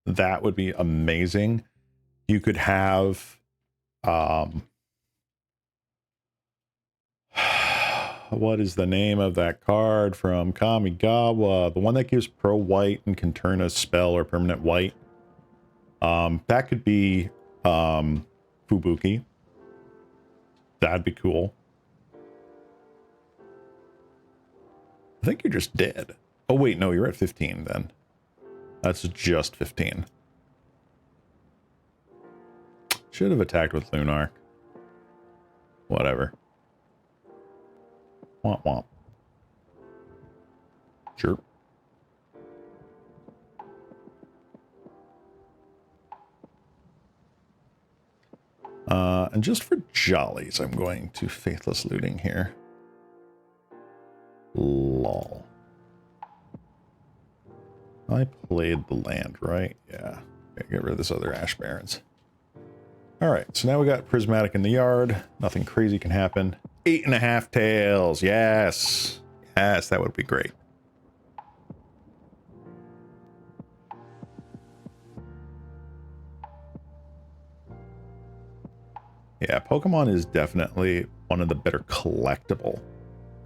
That would be amazing. You could have, what is the name of that card from Kamigawa? The one that gives pro white and can turn a spell or permanent white. That could be Fubuki. That'd be cool. I think you're just dead. Oh wait, no, you're at 15 then. That's just 15. Should have attacked with Lunar. Whatever. Womp womp. Sure. And just for jollies, I'm going to Faithless Looting here. Lol. I played the land, right? Yeah. Okay, get rid of this other Ash Barrens. Alright, so now we got Prismatic in the yard. Nothing crazy can happen. 8.5 tails. Yes. Yes, that would be great. Yeah, Pokemon is definitely one of the better collectible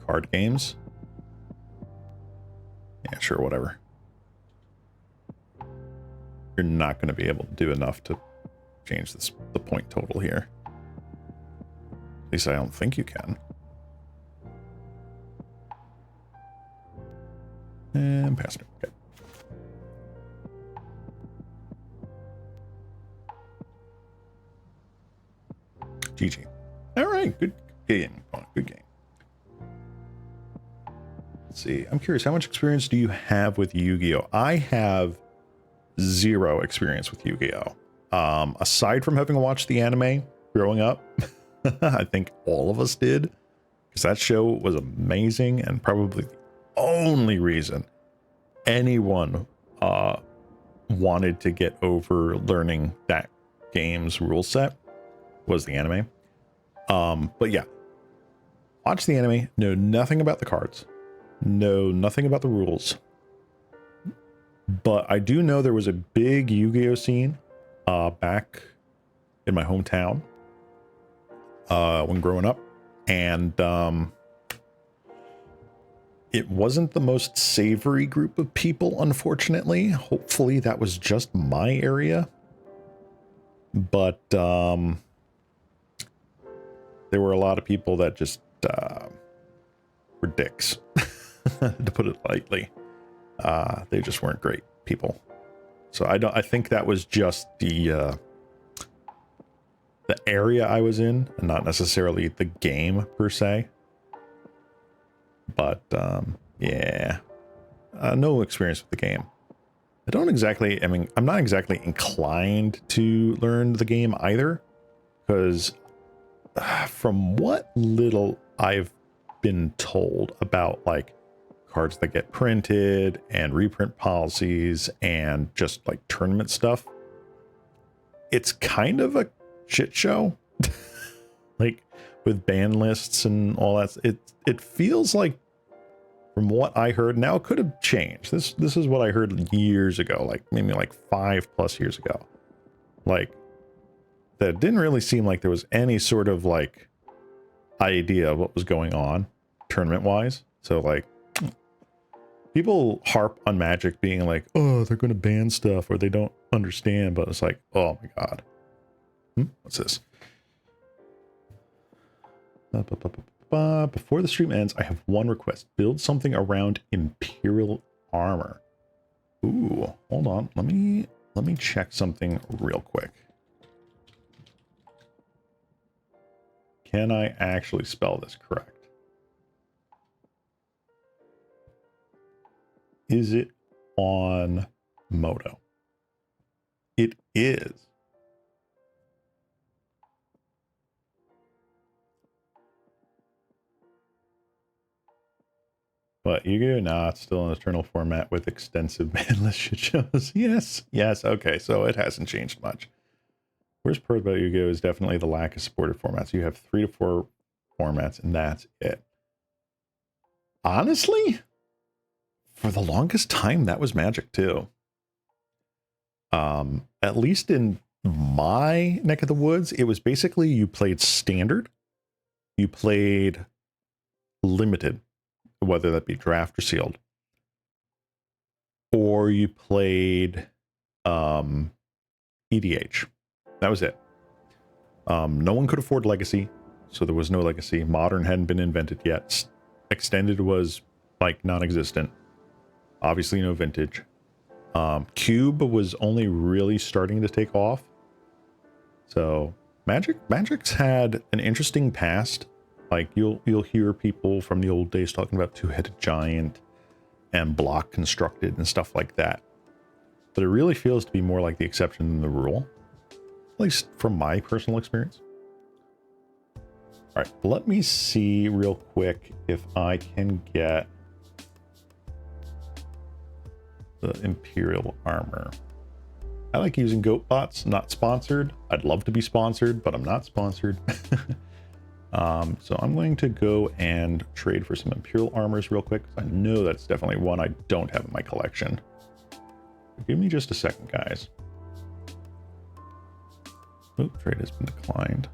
card games. Yeah, sure, whatever. You're not going to be able to do enough to change the point total here. At least I don't think you can. And pass it. Okay. GG. All right, good game. Good game. Let's see. I'm curious, how much experience do you have with Yu-Gi-Oh? I have 0 experience with Yu-Gi-Oh. Aside from having watched the anime growing up, I think all of us did, because that show was amazing and probably the only reason anyone wanted to get over learning that game's rule set was the anime. But yeah, watch the anime, know nothing about the cards, know nothing about the rules. But I do know there was a big Yu-Gi-Oh scene back in my hometown when growing up, and it wasn't the most savory group of people, unfortunately. Hopefully that was just my area, but there were a lot of people that just were dicks, to put it lightly. They just weren't great people. So I think that was just the area I was in, and not necessarily the game per se. But yeah, no experience with the game. I mean, I'm not exactly inclined to learn the game either, because from what little I've been told about like cards that get printed and reprint policies and just like tournament stuff, it's kind of a shit show. Like with ban lists and all that. It feels like, from what I heard, now it could have changed. This is what I heard years ago, like maybe like 5+ years ago. Like, that didn't really seem like there was any sort of like idea of what was going on tournament wise. So like, people harp on Magic being like, oh, they're going to ban stuff or they don't understand, but it's like, oh my god. What's this? Before the stream ends, I have one request. Build something around Imperial armor. Ooh, hold on. Let me check something real quick. Can I actually spell this correct? Is it on Moto? It is. But Yu-Gi-Oh! Nah, it's still an eternal format with extensive ban list shit shows. Yes, okay, so it hasn't changed much. Worst part about Yu-Gi-Oh! Is definitely the lack of supported formats. You have 3 to 4 formats, and that's it. Honestly, for the longest time, that was Magic too. At least in my neck of the woods, it was basically you played Standard, you played Limited, whether that be draft or sealed, or you played EDH. That was it. No one could afford Legacy, so there was no Legacy. Modern hadn't been invented yet. Extended was like non-existent. Obviously no Vintage. Cube was only really starting to take off. So Magic's had an interesting past. Like you'll hear people from the old days talking about two-headed giant and block constructed and stuff like that. But it really feels to be more like the exception than the rule, at least from my personal experience. All right, let me see real quick if I can get the Imperial armor. I like using goat bots, not sponsored. I'd love to be sponsored, but I'm not sponsored. So I'm going to go and trade for some Imperial armors real quick. I know that's definitely one I don't have in my collection. Give me just a second, guys. Oh, trade has been declined.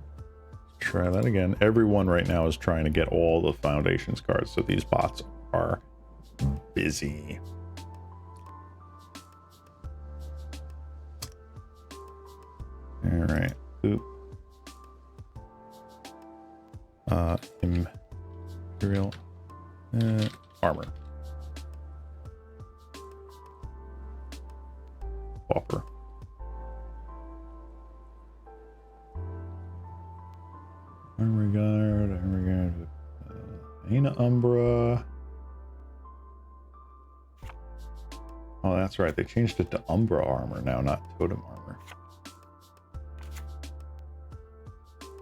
Let's try that again. Everyone right now is trying to get all the Foundations cards, so these bots are busy. All right. Oop. Imperial armor. Pauper. Armor guard. Aina Umbra. Oh, that's right. They changed it to Umbra armor now, not Totem armor.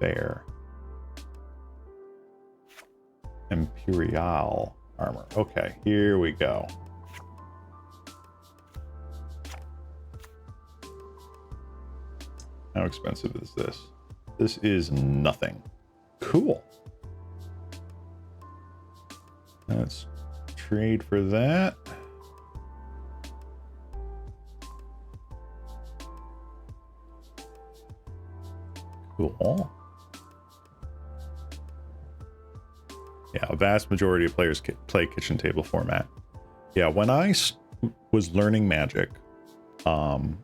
There. Imperial armor. Okay, here we go. How expensive is this? This is nothing. Cool. Let's trade for that. Cool. Yeah, a vast majority of players play kitchen table format. Yeah, when I was learning Magic, and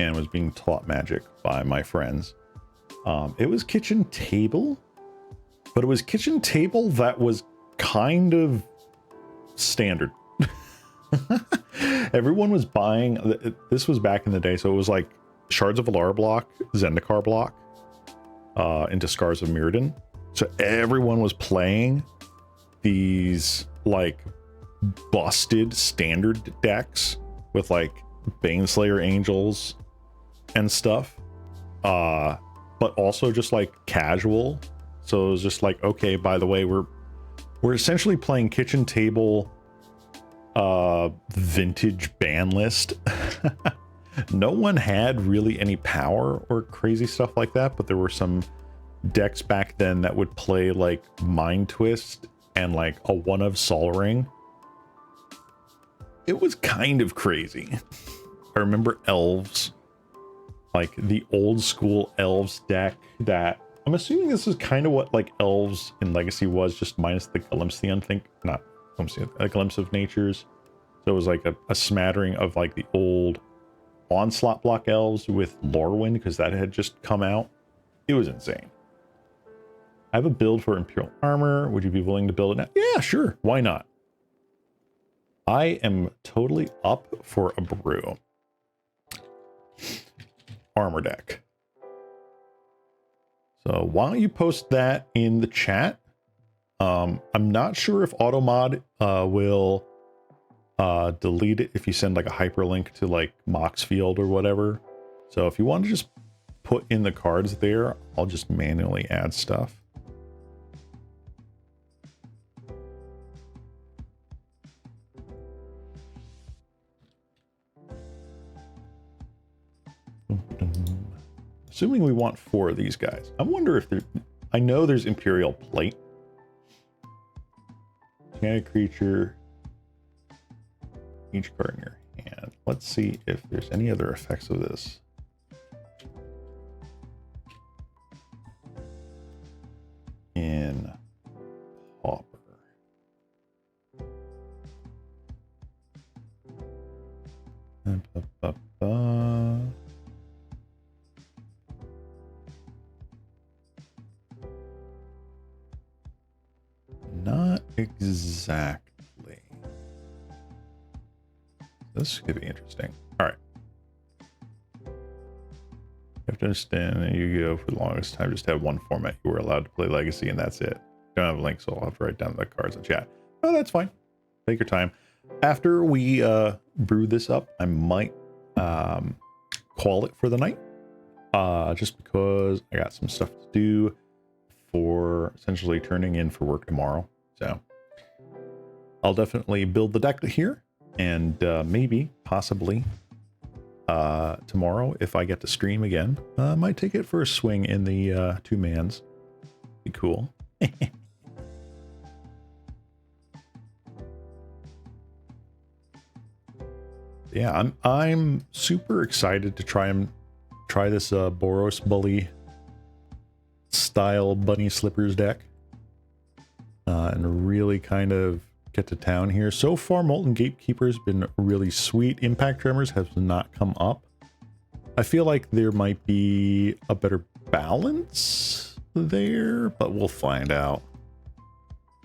was being taught Magic by my friends, it was kitchen table, but it was kitchen table that was kind of standard. Everyone was buying, this was back in the day, so it was like Shards of Alara block, Zendikar block, into Scars of Mirrodin. So everyone was playing these like busted standard decks with like Baneslayer Angels and stuff, but also just like casual. So it was just like, okay, by the way, we're essentially playing kitchen table vintage ban list. No one had really any power or crazy stuff like that, but there were some decks back then that would play like Mind Twist and like a one of Sol Ring. It was kind of crazy. I remember Elves, like the old school Elves deck that I'm assuming this is kind of what like Elves in Legacy was, just minus the Glimpse, not Glimpse, a Glimpse of Natures. So it was like a smattering of like the old Onslaught block Elves with Lorwyn, because that had just come out. It was insane. I have a build for Imperial Armor. Would you be willing to build it now? Yeah, sure. Why not? I am totally up for a brew. Armor deck. So why don't you post that in the chat? I'm not sure if Automod will delete it if you send like a hyperlink to like Mox Field or whatever. So if you want to just put in the cards there, I'll just manually add stuff. Assuming we want 4 of these guys. I wonder if I know there's Imperial Plate. Gigantic creature. Each card in your hand. Let's see if there's any other effects of this. In Pauper. Not exactly. This could be interesting. All right. You have to understand that Yu-Gi-Oh! For the longest time just had one format. You were allowed to play Legacy and that's it. Don't have a link, so I'll have to write down the cards in chat. Oh, that's fine. Take your time. After we brew this up, I might call it for the night. Just because I got some stuff to do for essentially turning in for work tomorrow. So I'll definitely build the deck here, and maybe, possibly, tomorrow, if I get to stream again, I might take it for a swing in the 2-mans. Be cool. Yeah, I'm super excited to try this Boros Bully style bunny slippers deck, and really kind of get to town here. So far, Molten Gatekeeper's been really sweet. Impact Tremors has not come up. I feel like there might be a better balance there, but we'll find out.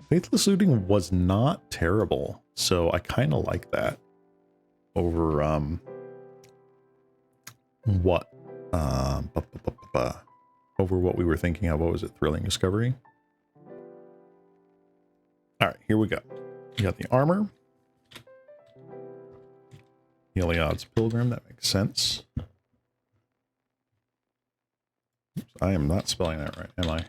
Faithless Looting was not terrible, so I kind of like that over over what we were thinking of. What was it? Thrilling Discovery. All right, here we go. You got the armor. Heliod's Pilgrim, that makes sense. Oops, I am not spelling that right, am I?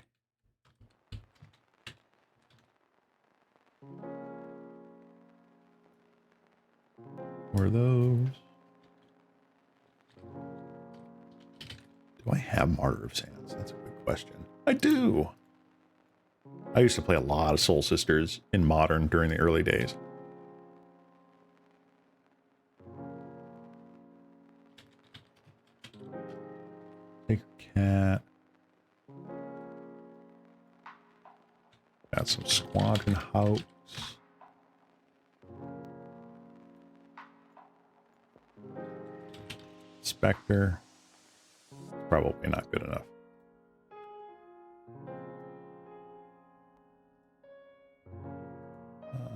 What are those? Do I have Martyr of Sands? That's a good question. I do. I used to play a lot of Soul Sisters in Modern during the early days. Take a cat. Got some Squadron Hawks. Spectre. Probably not good enough.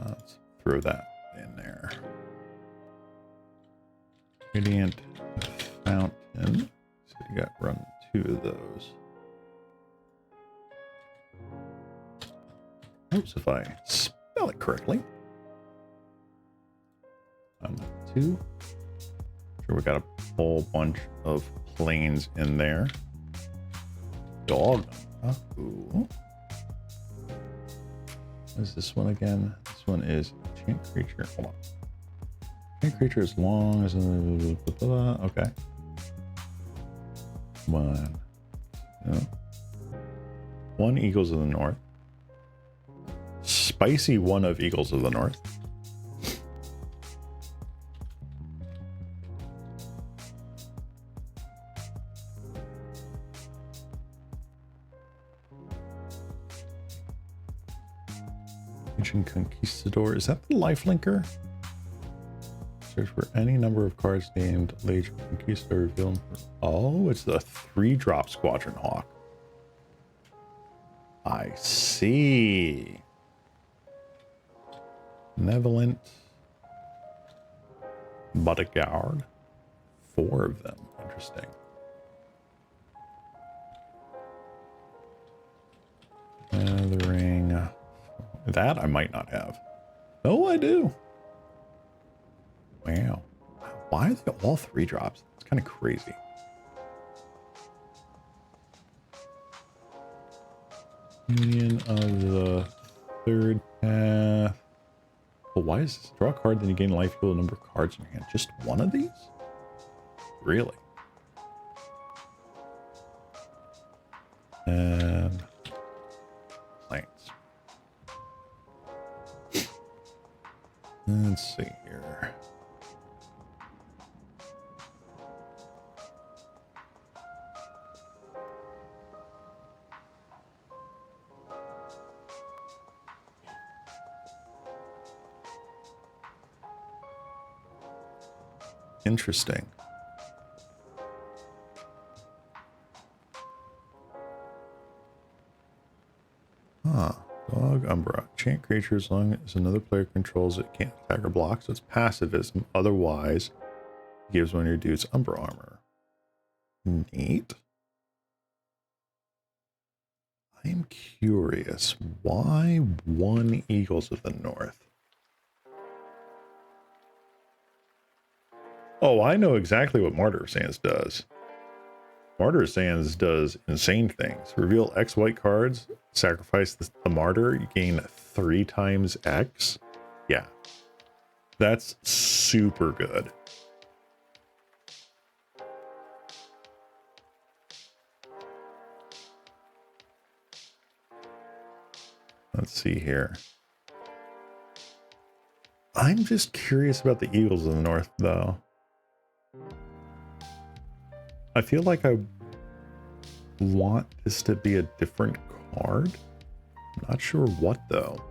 Let's throw that in there. Radiant Fountain. So you got run 2 of those. Oops, if I spell it correctly. 1, 2. Sure, we got a whole bunch of planes in there. Dog. Ooh. What is this one again? This one is enchant creature. Hold on. Any creature as long as... Okay. One. No. One Eagles of the North. Spicy one of Eagles of the North. Ancient Conquistador. Is that the lifelinker? Search for any number of cards named Legion Conquistador revealed. Oh, it's the 3-drop Squadron Hawk. I see. Benevolent. Bodyguard. 4 of them. Interesting. The ring. That I might not have. Oh, I do. Wow. Why are they all 3-drops? It's kind of crazy. Union of the 3rd path. Well, why is this? Draw a card, then you gain life equal to the number of cards in your hand. Just one of these? Really? And plants. Let's see here. Interesting. Huh. Dog Umbra. Chant creature as long as another player controls it can't attack or block, so it's passivism. Otherwise, it gives one of your dudes Umbra armor. Neat. I am curious. Why 1 Eagles of the North? Oh, I know exactly what Martyr of Sands does. Martyr of Sands does insane things. Reveal X white cards, sacrifice the Martyr, you gain 3 times X. Yeah. That's super good. Let's see here. I'm just curious about the Eagles of the North, though. I feel like I want this to be a different card. I'm not sure what, though.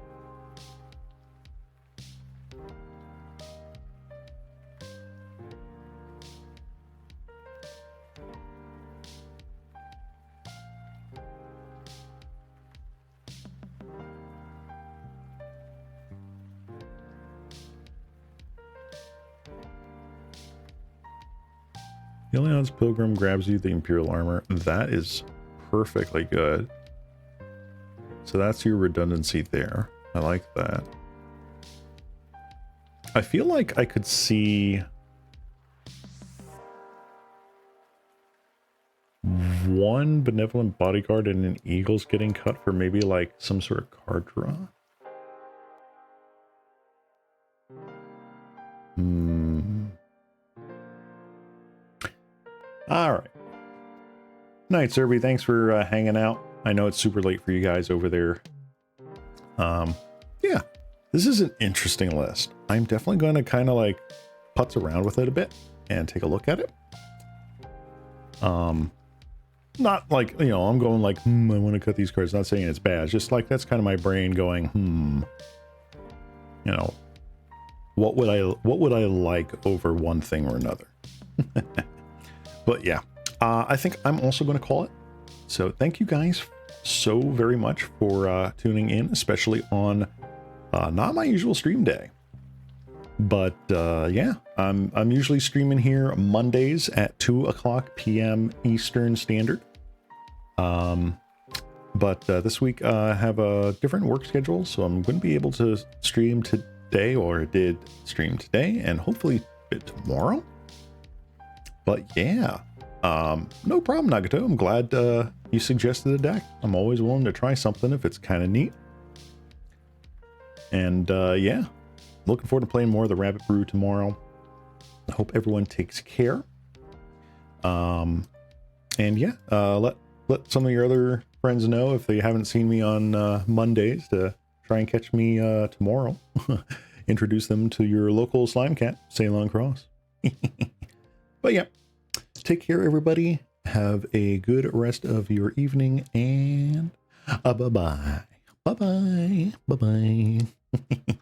Ceylon's Pilgrim grabs you the Imperial Armor. That is perfectly good. So that's your redundancy there. I like that. I feel like I could see one Benevolent Bodyguard and an Eagles getting cut for maybe like some sort of card draw. All right. Night, Serby. Thanks for hanging out. I know it's super late for you guys over there. Yeah, this is an interesting list. I'm definitely going to kind of like putz around with it a bit and take a look at it. Not like, you know, I'm going like, I want to cut these cards. Not saying it's bad. It's just like, that's kind of my brain going, you know, what would I like over one thing or another? But yeah, I think I'm also going to call it. So thank you guys so very much for tuning in, especially on not my usual stream day. But yeah, I'm usually streaming here Mondays at 2:00 p.m. Eastern Standard. But this week I have a different work schedule, so I'm going to be able to stream today, or did stream today, and hopefully a bit tomorrow. But yeah, no problem, Nagato. I'm glad you suggested a deck. I'm always willing to try something if it's kind of neat. And yeah, looking forward to playing more of the Rabbit Brew tomorrow. hope everyone takes care. And yeah, let some of your other friends know if they haven't seen me on Mondays to try and catch me tomorrow. Introduce them to your local slime cat, Ceylon Cross. But yeah, take care, everybody. Have a good rest of your evening, and bye-bye. Bye-bye. Bye-bye.